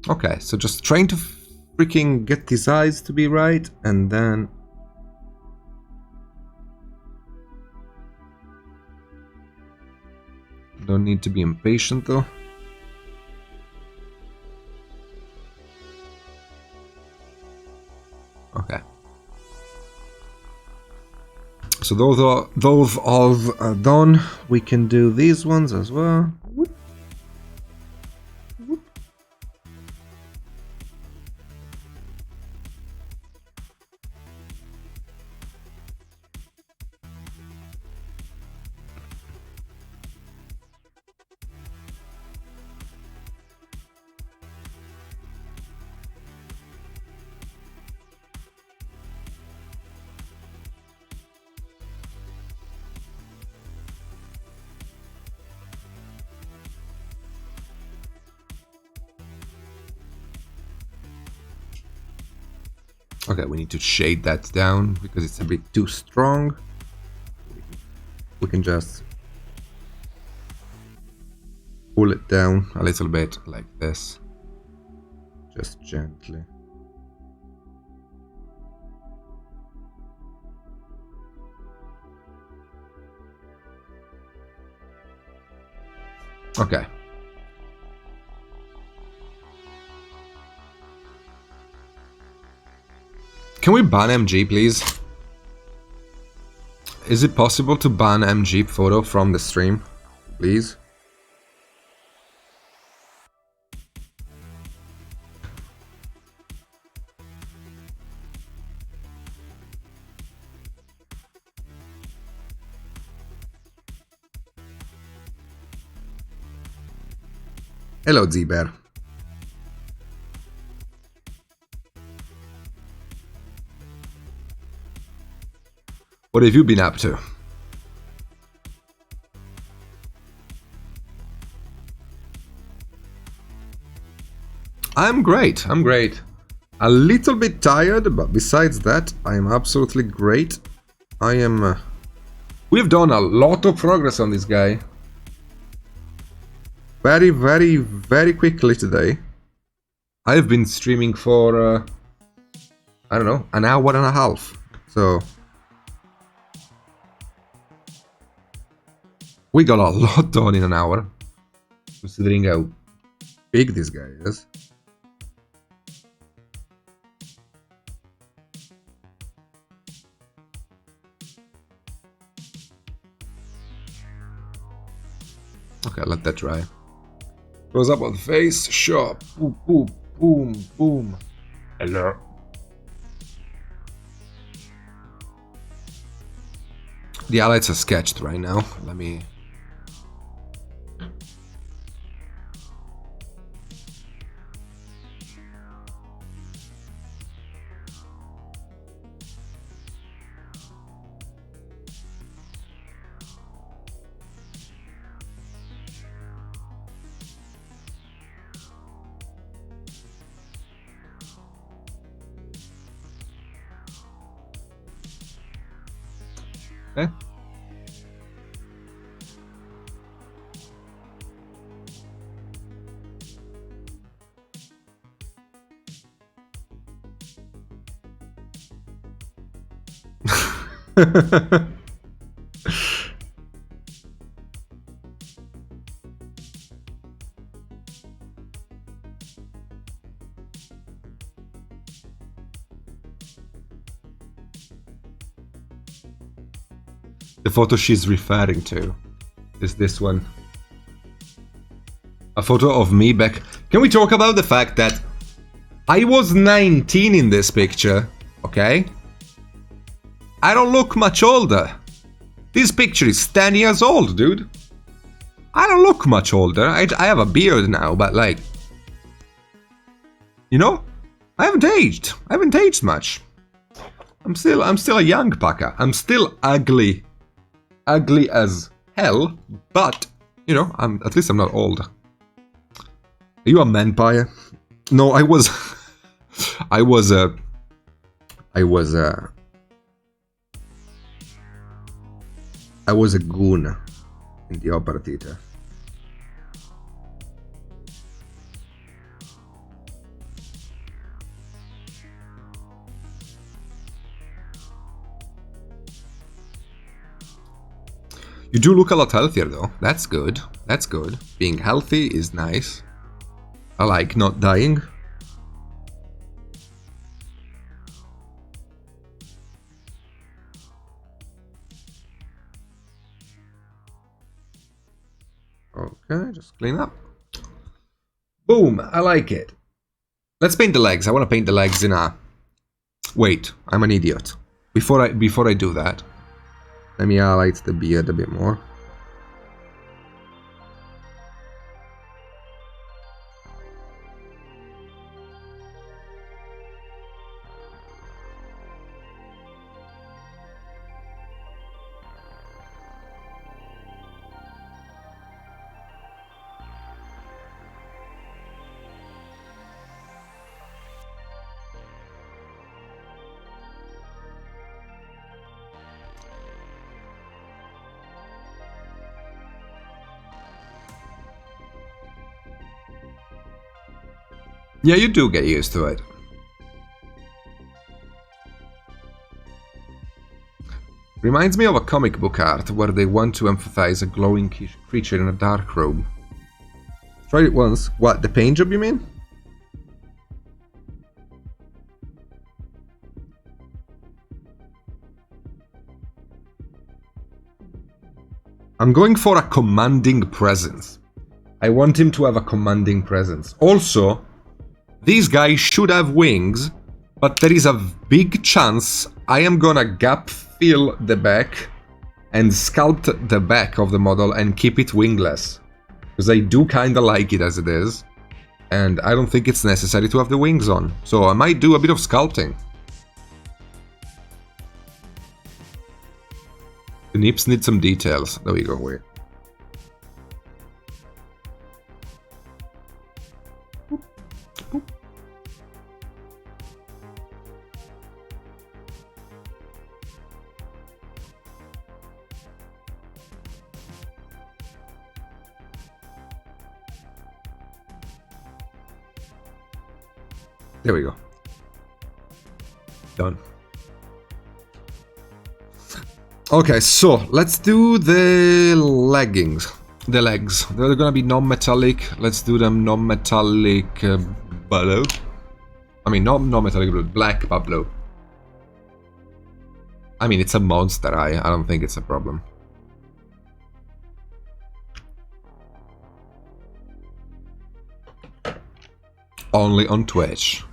Okay, so just trying to freaking get these eyes to be right, and then... Don't need to be impatient though. Okay. So those all are done. We can do these ones as well. Whoop. Whoop. Okay, we need to shade that down because it's a bit too strong. We can just pull it down a little bit like this. Just gently. Okay. Can we ban MG, please? Is it possible to ban MG photo from the stream, please? Hello, Z-Bear. What have you been up to? I'm great, I'm great. A little bit tired, but besides that, I'm absolutely great. I am... We've done a lot of progress on this guy. Very, very, very quickly today. I've been streaming for, I don't know, an hour and a half. So... We got a lot done in an hour, considering how big this guy is. Okay, let that dry. Goes up on the face, sure. Boom, boom, boom, boom. Hello. The highlights are sketched right now. Let me... Okay. The photo she's referring to is this one. A photo of me back. Can we talk about the fact that I was 19 in this picture, okay? I don't look much older. This picture is 10 years old, dude. I don't look much older. I have a beard now, but like... You know? I haven't aged. I haven't aged much. I'm still a young packer. I'm still ugly. Ugly as hell, but, you know, at least I'm not old. Are you a vampire? No, I was... I was a goon in the opera theater. You do look a lot healthier though. That's good. That's good. Being healthy is nice. I like not dying. Okay, just clean up. Boom, I like it. Let's paint the legs. I want to paint the legs in a... Wait, I'm an idiot. Before I do that, let me highlight the beard a bit more. Yeah, you do get used to it. Reminds me of a comic book art where they want to emphasize a glowing creature in a dark robe. Tried it once. What, the paint job you mean? I'm going for a commanding presence. I want him to have a commanding presence. Also, these guys should have wings, but there is a big chance I am gonna gap fill the back and sculpt the back of the model and keep it wingless. Because I do kinda like it as it is, and I don't think it's necessary to have the wings on. So I might do a bit of sculpting. The nips need some details. There we go, wait. There we go. Done. Okay, so let's do the leggings. The legs. They're gonna be non-metallic. Let's do them non-metallic blue. I mean, not non-metallic blue, black but blue. I mean, it's a monster eye. I don't think it's a problem. Only on Twitch.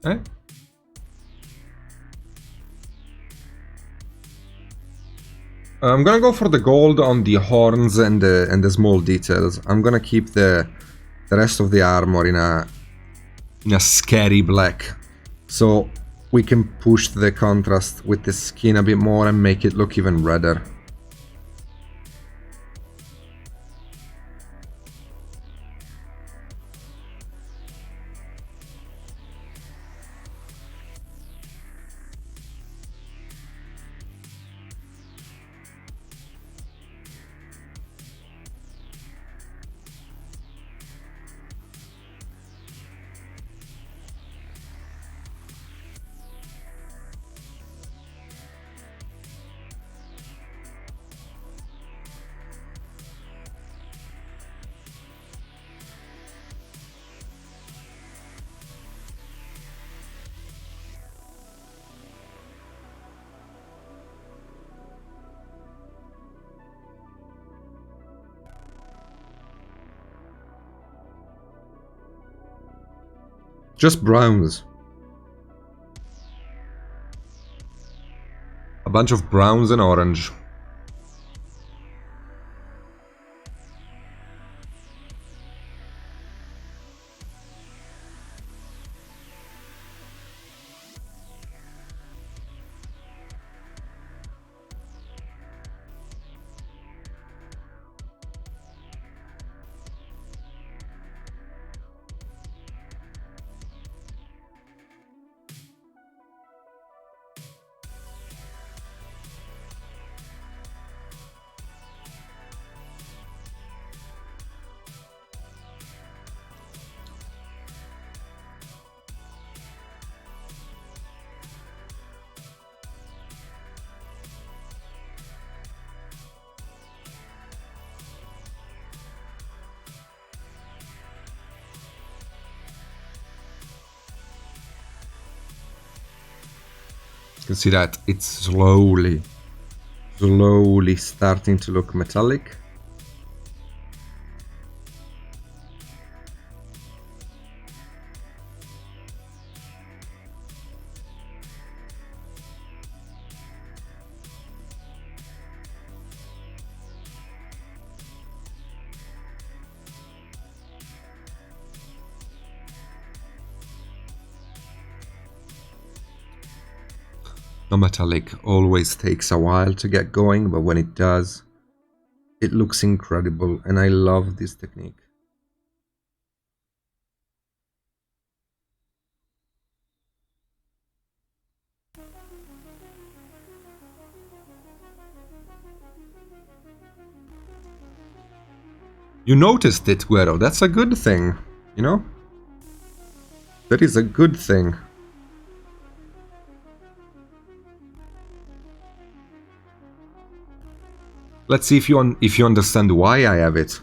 Okay. I'm gonna go for the gold on the horns and the small details. I'm gonna keep the rest of the armor in a scary black, so we can push the contrast with the skin a bit more and make it look even redder. Just browns. A bunch of browns and orange. You can see that it's slowly starting to look metallic. Non-metallic always takes a while to get going, but when it does, it looks incredible, and I love this technique. You noticed it, Guero. That's a good thing, you know? That is a good thing. Let's see if you understand why I have it.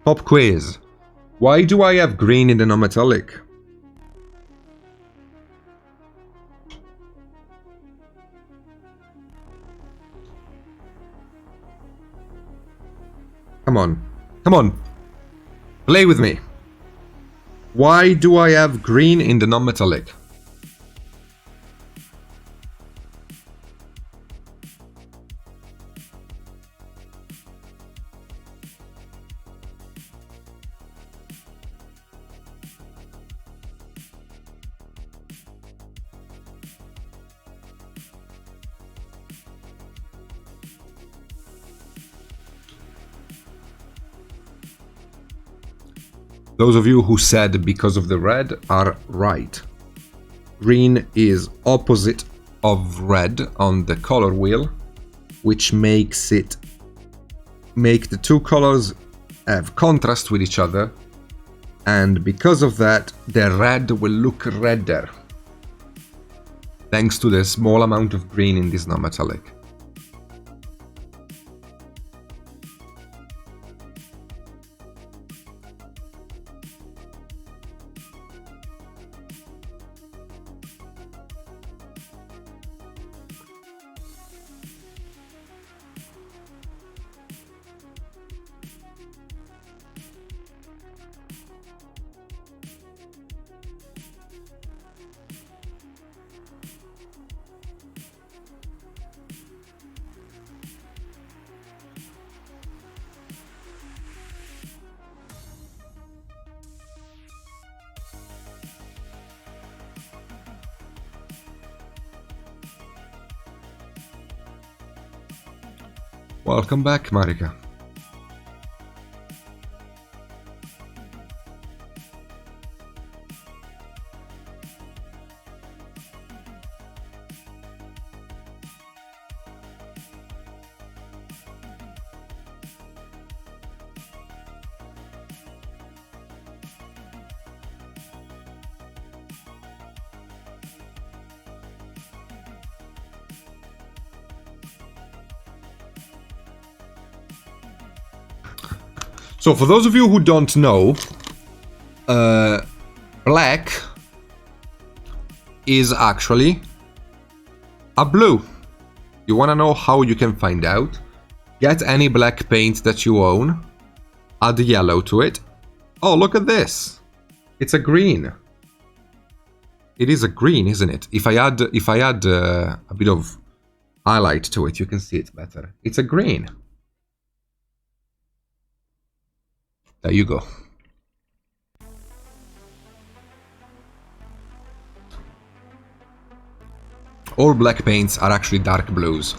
Pop quiz. Why do I have green in the non-metallic? Come on. Come on. Play with me. Why do I have green in the non-metallic? Those of you who said because of the red are right. Green is opposite of red on the color wheel, which makes it make the two colors have contrast with each other, and because of that, the red will look redder, thanks to the small amount of green in this non-metallic. Welcome back, Marika. So, for those of you who don't know, black is actually a blue. You want to know how you can find out? Get any black paint that you own, add yellow to it. Oh, look at this. It's a green. It is a green, isn't it? If I add a bit of highlight to it, you can see it better. It's a green. There you go. All black paints are actually dark blues.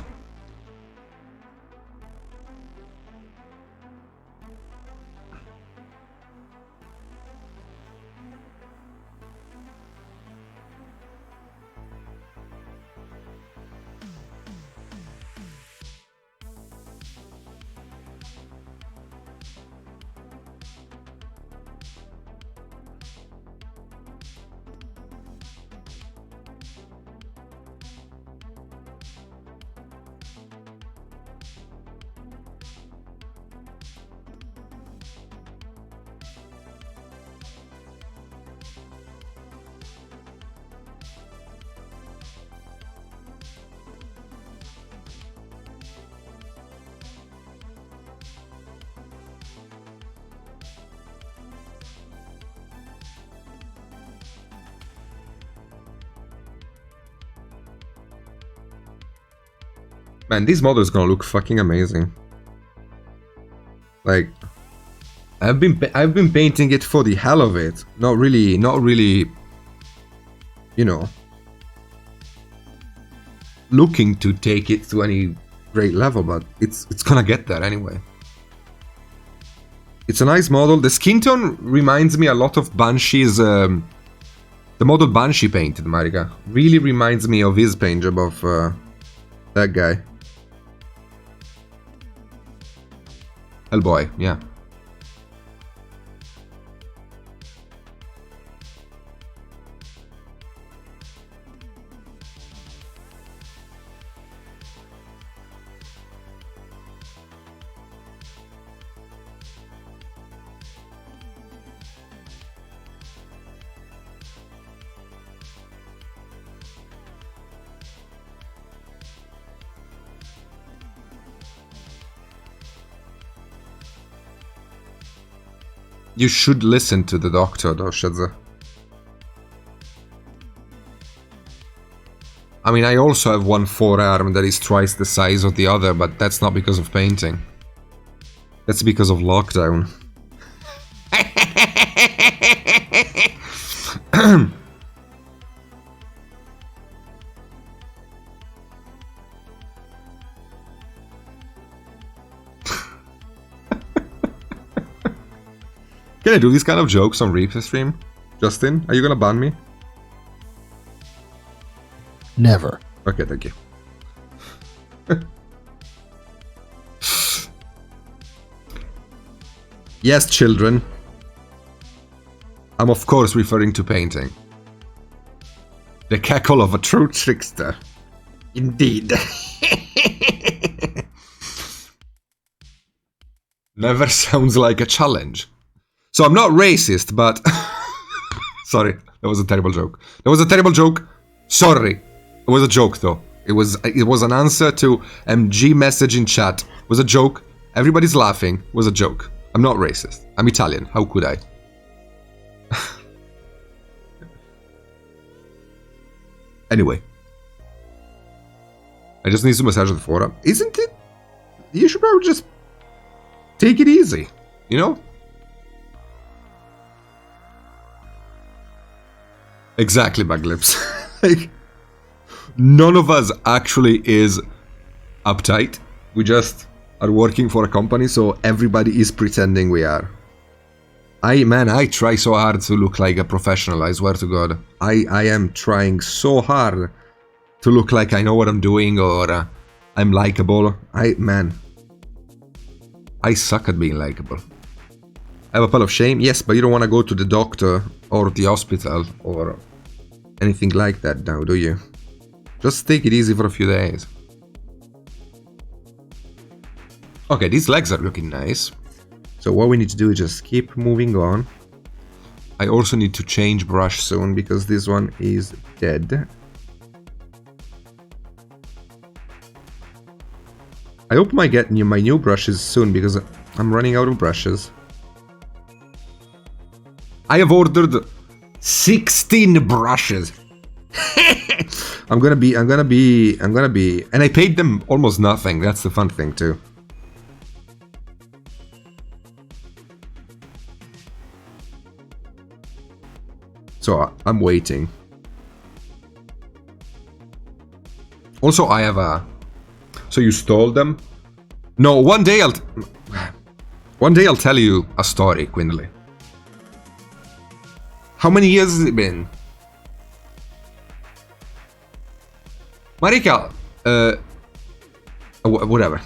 Man, this model is gonna look fucking amazing. Like, I've been painting it for the hell of it. Not really, you know, looking to take it to any great level, but it's gonna get there anyway. It's a nice model. The skin tone reminds me a lot of Banshee's, the model Banshee painted, Marika. Really reminds me of his paint job of that guy. Hellboy, yeah. You should listen to the doctor, though, Shadza. I mean, I also have one forearm that is twice the size of the other, but that's not because of painting. That's because of lockdown. Can I do these kind of jokes on Reaper stream? Justin, are you gonna ban me? Never. Okay, thank you. Yes, children. I'm of course referring to painting. The cackle of a true trickster. Indeed. Never sounds like a challenge. So I'm not racist, but... Sorry, that was a terrible joke. That was a terrible joke. Sorry. It was a joke, though. It was an answer to MG message in chat. It was a joke. Everybody's laughing. It was a joke. I'm not racist. I'm Italian. How could I? Anyway. I just need to massage the forearm. Isn't it? You should probably just take it easy. You know? Exactly, Baglips. Like, none of us actually is uptight. We just are working for a company, so everybody is pretending we are. I try so hard to look like a professional, I swear to God. I am trying so hard to look like I know what I'm doing, or I'm likable. I suck at being likable. I have a pile of shame, yes, but you don't want to go to the doctor or the hospital or anything like that now, do you? Just take it easy for a few days. Okay, these legs are looking nice. So what we need to do is just keep moving on. I also need to change brush soon because this one is dead. I hope I get my new brushes soon because I'm running out of brushes. I have ordered 16 brushes. I'm gonna be, and I paid them almost nothing. That's the fun thing too. So I'm waiting. Also, I have a. So you stole them? No, one day I'll tell you a story, Quindley. How many years has it been? Marika, whatever.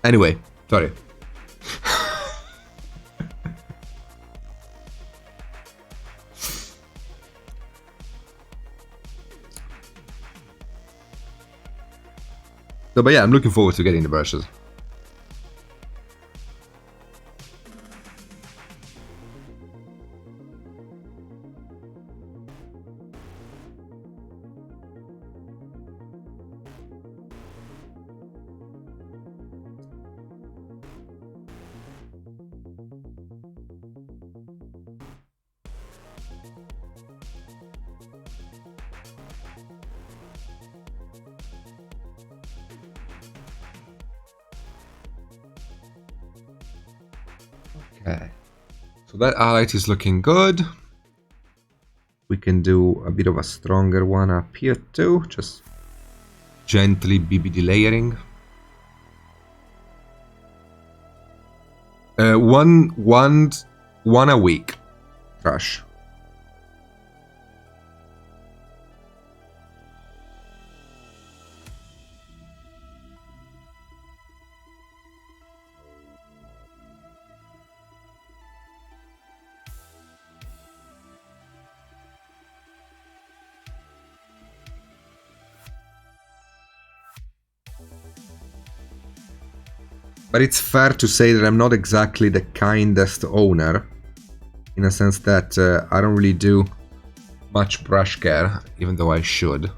Anyway, sorry. So, but yeah, I'm looking forward to getting the brushes. Okay, so that highlight is looking good. We can do a bit of a stronger one up here too, just gently BBD layering. One a week, Trash. But it's fair to say that I'm not exactly the kindest owner, in a sense that I don't really do much brush care, even though I should.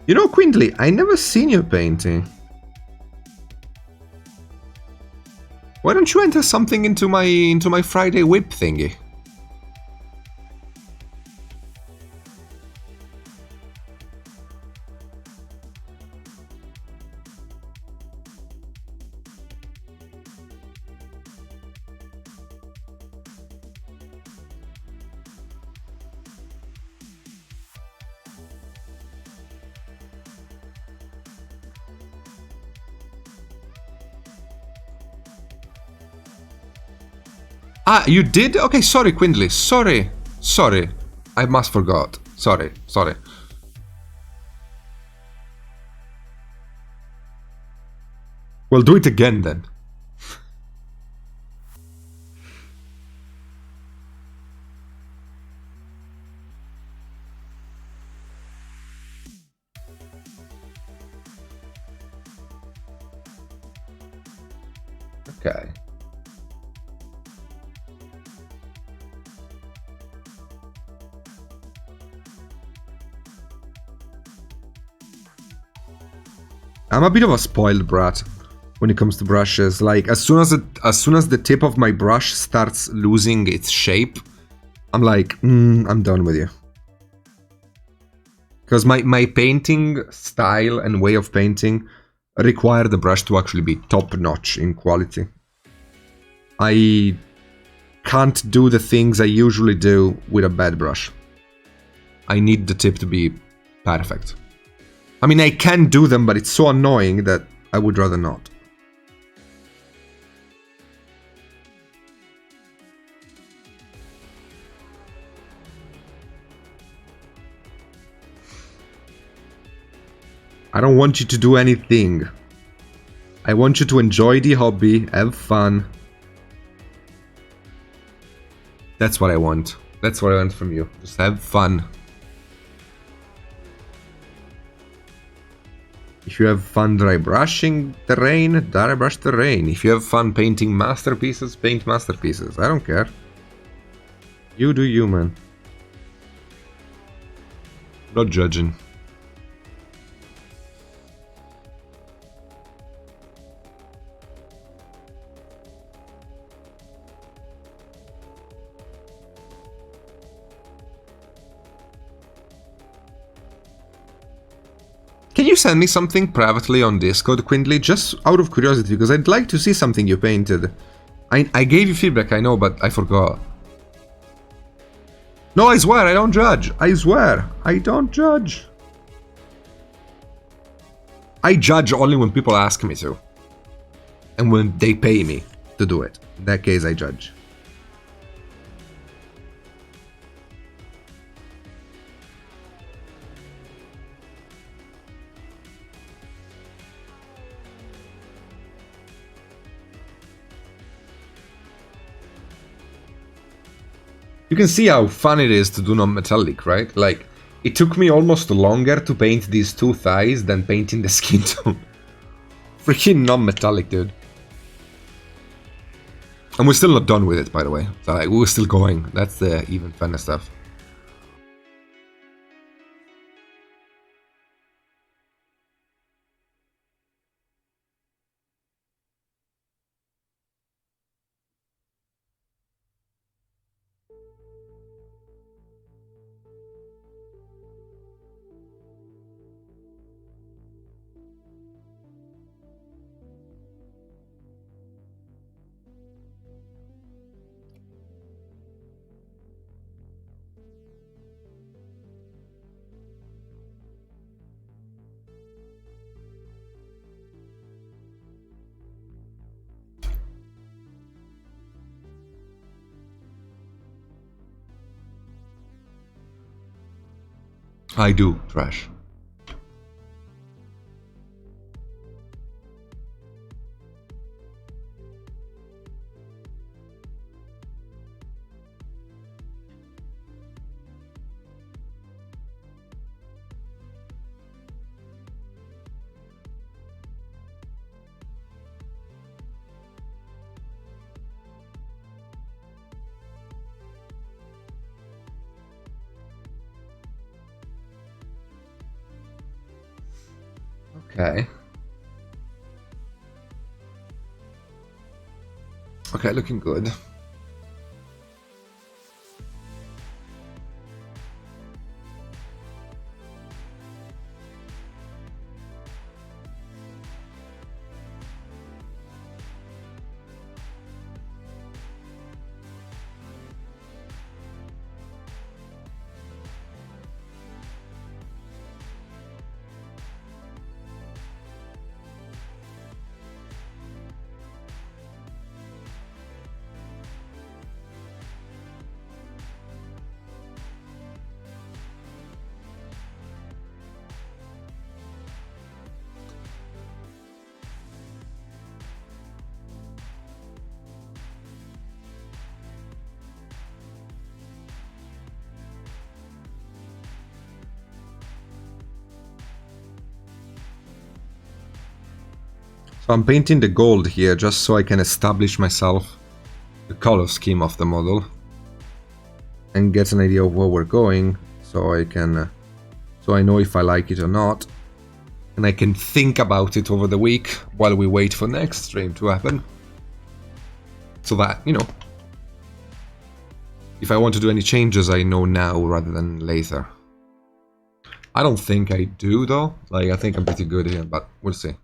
You know, Quindley, I never seen you painting. Why don't you enter something into my Friday whip thingy? Ah, you did? Okay, sorry, Quindley. Sorry. I must forgot. Sorry. Well, do it again then. Okay. I'm a bit of a spoiled brat when it comes to brushes. Like as soon as the tip of my brush starts losing its shape, I'm like, I'm done with you. Because my painting style and way of painting require the brush to actually be top notch in quality. I can't do the things I usually do with a bad brush. I need the tip to be perfect. I mean, I can do them, but it's so annoying that I would rather not. I don't want you to do anything. I want you to enjoy the hobby, have fun. That's what I want. That's what I want from you. Just have fun. If you have fun dry brushing the rain, dry brush the rain. If you have fun painting masterpieces, paint masterpieces. I don't care. You do you, man. Not judging. Can you send me something privately on Discord, Quindly, just out of curiosity, because I'd like to see something you painted. I gave you feedback, I know, but I forgot. No, I swear, I don't judge. I swear, I don't judge. I judge only when people ask me to. And when they pay me to do it. In that case, I judge. You can see how fun it is to do non-metallic, right? Like, it took me almost longer to paint these two thighs than painting the skin tone. Freaking non-metallic, dude. And we're still not done with it, by the way. So, like, we're still going. That's the even funner stuff. I do, trash. Okay. Okay, looking good. So I'm painting the gold here just so I can establish myself the color scheme of the model and get an idea of where we're going, so I can so I know if I like it or not, and I can think about it over the week while we wait for next stream to happen, so that, you know, if I want to do any changes I know now rather than later. I don't think I do though, like I think I'm pretty good here, but we'll see.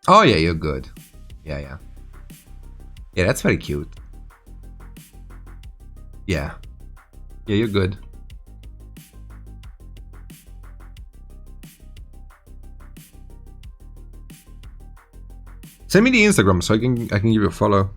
Oh yeah, you're good. Yeah, yeah. Yeah, that's very cute. Yeah. Yeah, you're good. Send me the Instagram so I can give you a follow.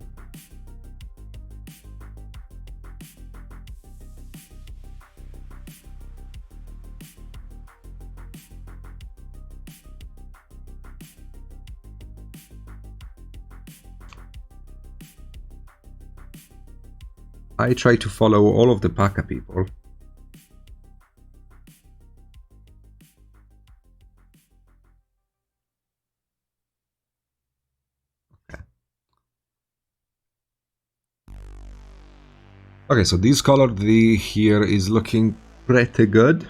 I try to follow all of the Paka people. Okay, so this color here is looking pretty good.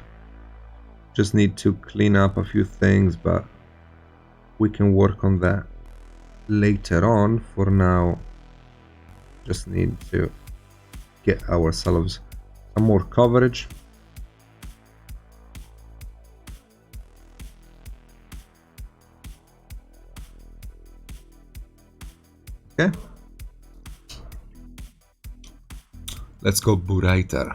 Just need to clean up a few things, but we can work on that later on. For now, just need to get ourselves some more coverage. Okay. Let's go brighter.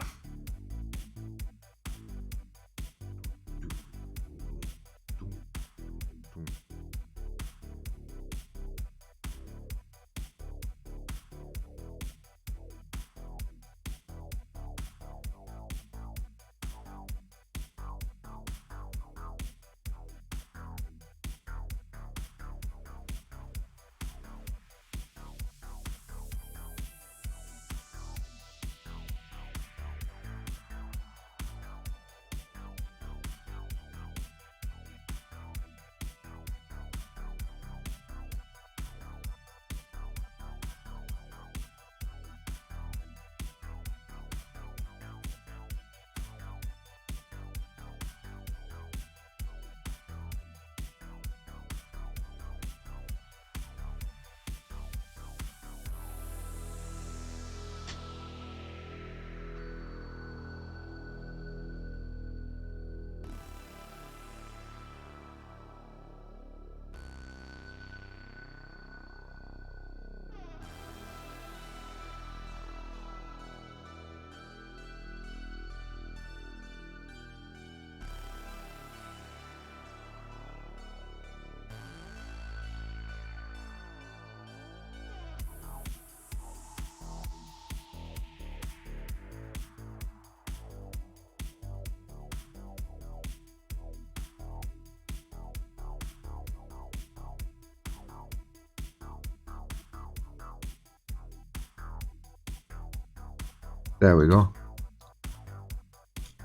There we go.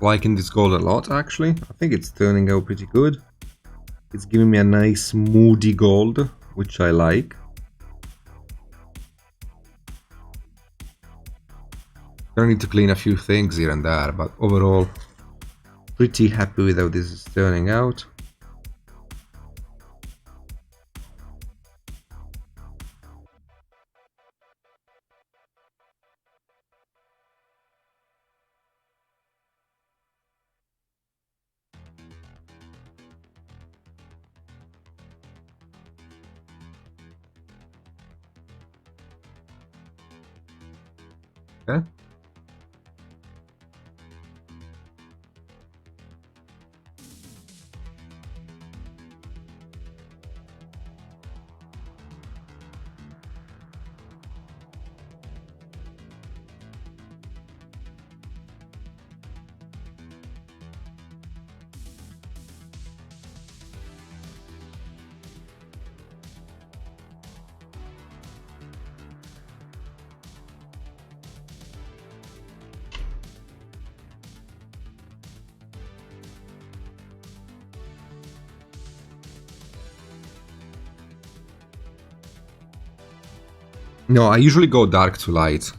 Liking this gold a lot, actually. I think it's turning out pretty good. It's giving me a nice moody gold, which I like. I need to clean a few things here and there, but overall, pretty happy with how this is turning out. Okay. No, I usually go dark to light.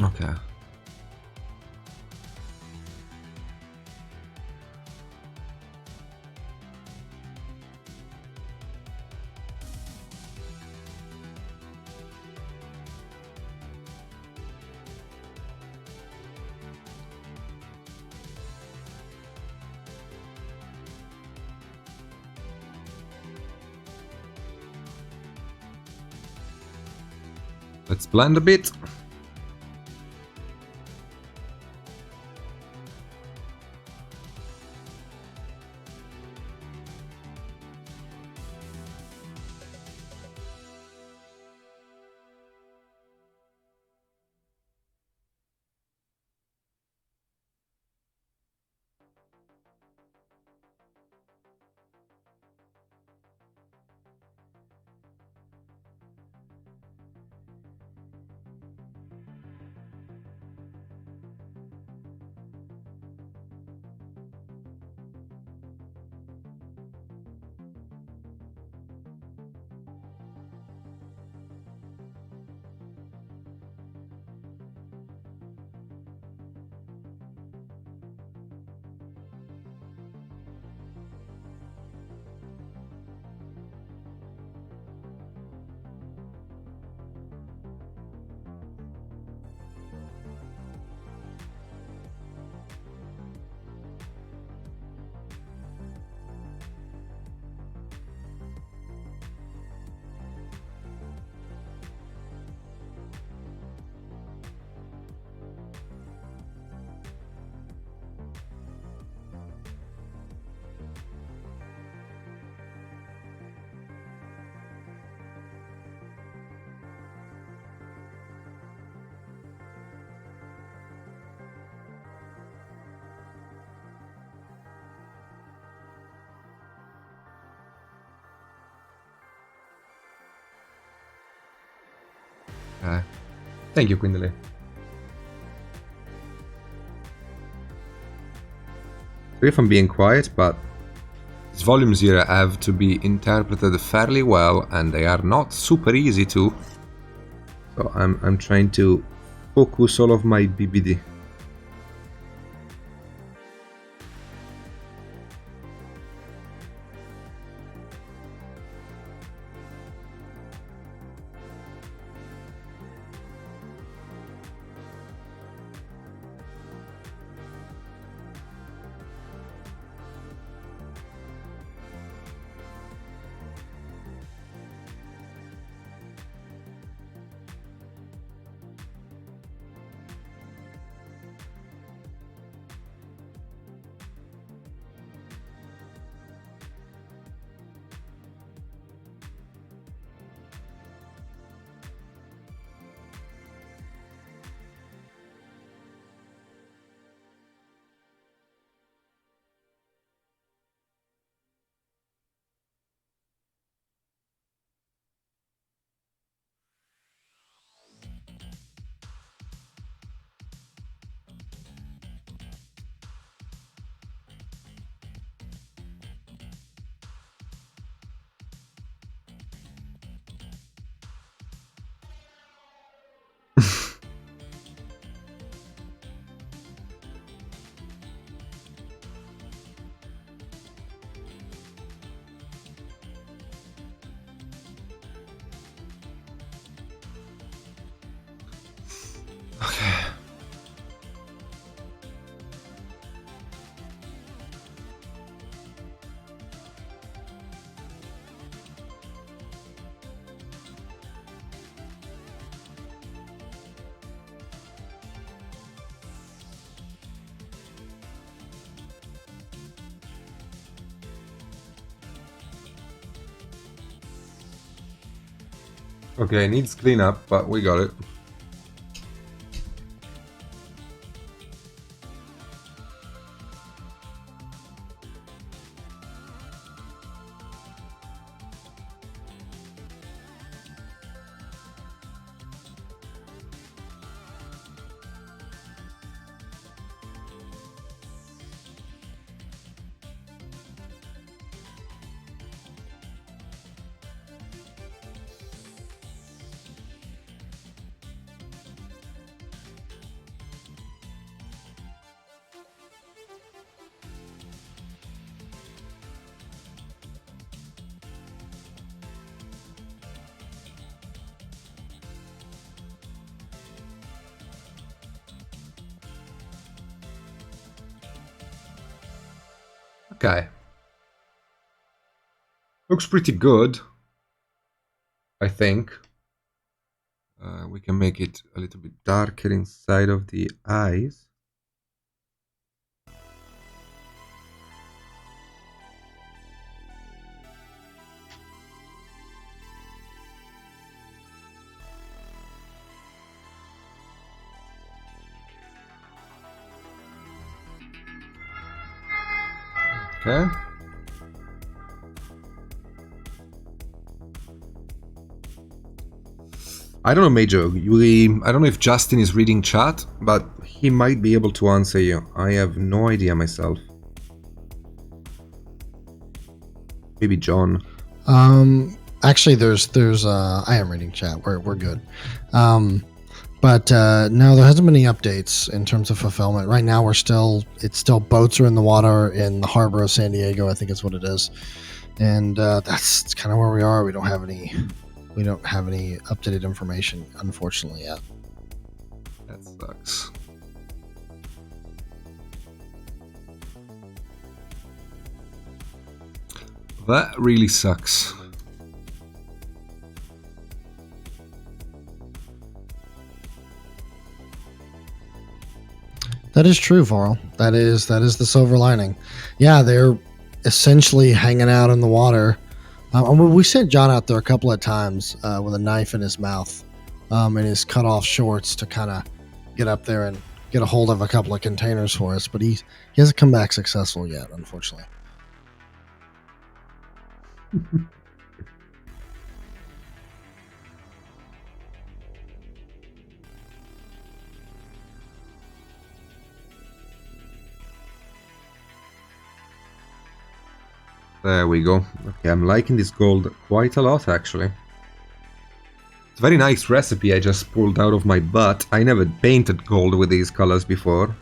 Okay. Let's blend a bit. Thank you, Quindale. Sorry if I'm being quiet, but these volumes here have to be interpreted fairly well, and they are not super easy to. So I'm trying to focus all of my BBD. Okay. Okay, needs cleanup, but we got it. Okay. Looks pretty good, I think. We can make it a little bit darker inside of the eyes. Okay. I don't know, Major. I don't know if Justin is reading chat, but he might be able to answer you. I have no idea myself. Maybe John. Actually, there's I am reading chat. We're good. But no, there hasn't been any updates in terms of fulfillment. Right now, it's still boats are in the water in the harbor of San Diego, I think is what it is. And that's kind of where we are. We don't have any updated information, unfortunately, yet. That sucks. That really sucks. That is true, Varl. That is the silver lining. Yeah, they're essentially hanging out in the water. We sent John out there a couple of times with a knife in his mouth and his cut off shorts to kind of get up there and get a hold of a couple of containers for us, but he hasn't come back successful yet, unfortunately. There we go. Okay, I'm liking this gold quite a lot, actually. It's a very nice recipe I just pulled out of my butt. I never painted gold with these colors before.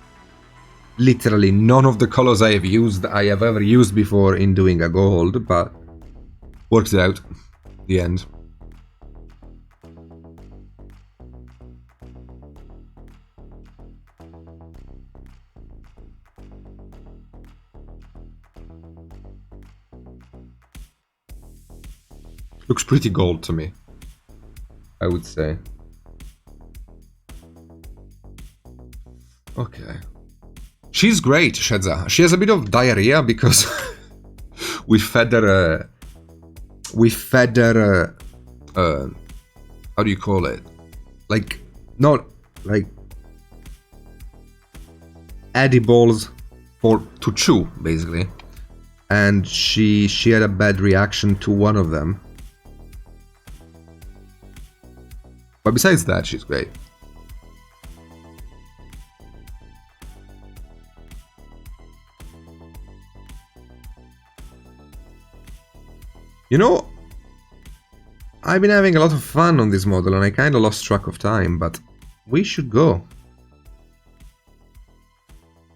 Literally none of the colors I have ever used before in doing a gold, but works out. The end. Looks pretty gold to me, I would say. Okay. She's great, Shedza. She has a bit of diarrhea because we fed her how do you call it? Like, not like edibles to chew, basically. And she had a bad reaction to one of them. But besides that, she's great. You know, I've been having a lot of fun on this model and I kind of lost track of time, but we should go.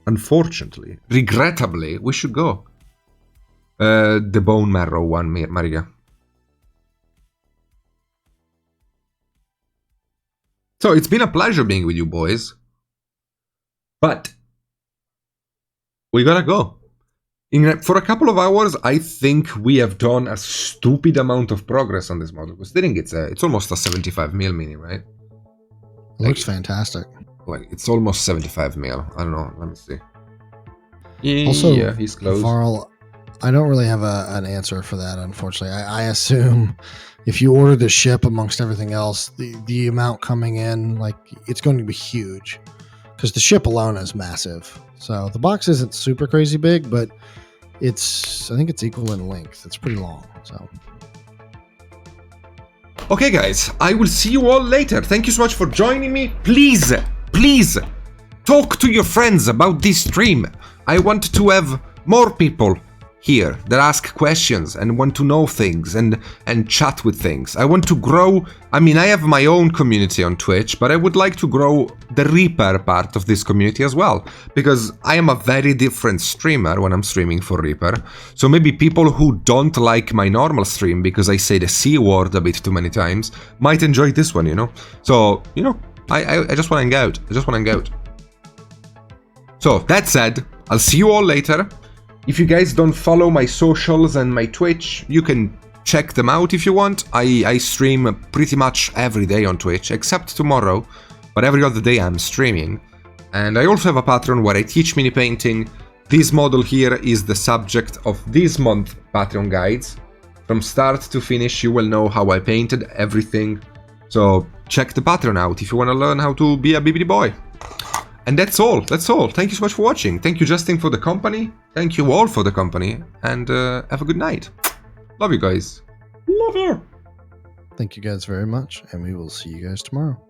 Unfortunately, regrettably, we should go. The bone marrow one, Maria. So it's been a pleasure being with you boys, but we gotta go. For a couple of hours, I think we have done a stupid amount of progress on this model, considering it's almost a 75 mil mini, right? Looks fantastic. Like, it's almost 75 mil. I don't know. Let me see. Also, yeah, he's close. Varl, I don't really have an answer for that, unfortunately. I assume if you order the ship amongst everything else, the amount coming in, like, it's going to be huge because the ship alone is massive. So the box isn't super crazy big, but I think it's equal in length. It's pretty long. So. Okay, guys, I will see you all later. Thank you so much for joining me. Please talk to your friends about this stream. I want to have more people here that ask questions and want to know things and chat with things. I want to grow. I mean, I have my own community on Twitch, but I would like to grow the Reaper part of this community as well, because I am a very different streamer when I'm streaming for Reaper. So maybe people who don't like my normal stream because I say the C word a bit too many times might enjoy this one, you know? So, you know, I just want to hang out. I just want to hang out. So, that said, I'll see you all later. If you guys don't follow my socials and my Twitch, you can check them out if you want. I stream pretty much every day on Twitch, except tomorrow, but every other day I'm streaming. And I also have a Patreon where I teach mini painting. This model here is the subject of this month's Patreon guides. From start to finish, you will know how I painted everything. So check the Patreon out if you want to learn how to be a BBD boy. And that's all. Thank you so much for watching. Thank you, Justin, for the company. Thank you all for the company. And have a good night. Love you guys. Love you. Thank you guys very much, and we will see you guys tomorrow.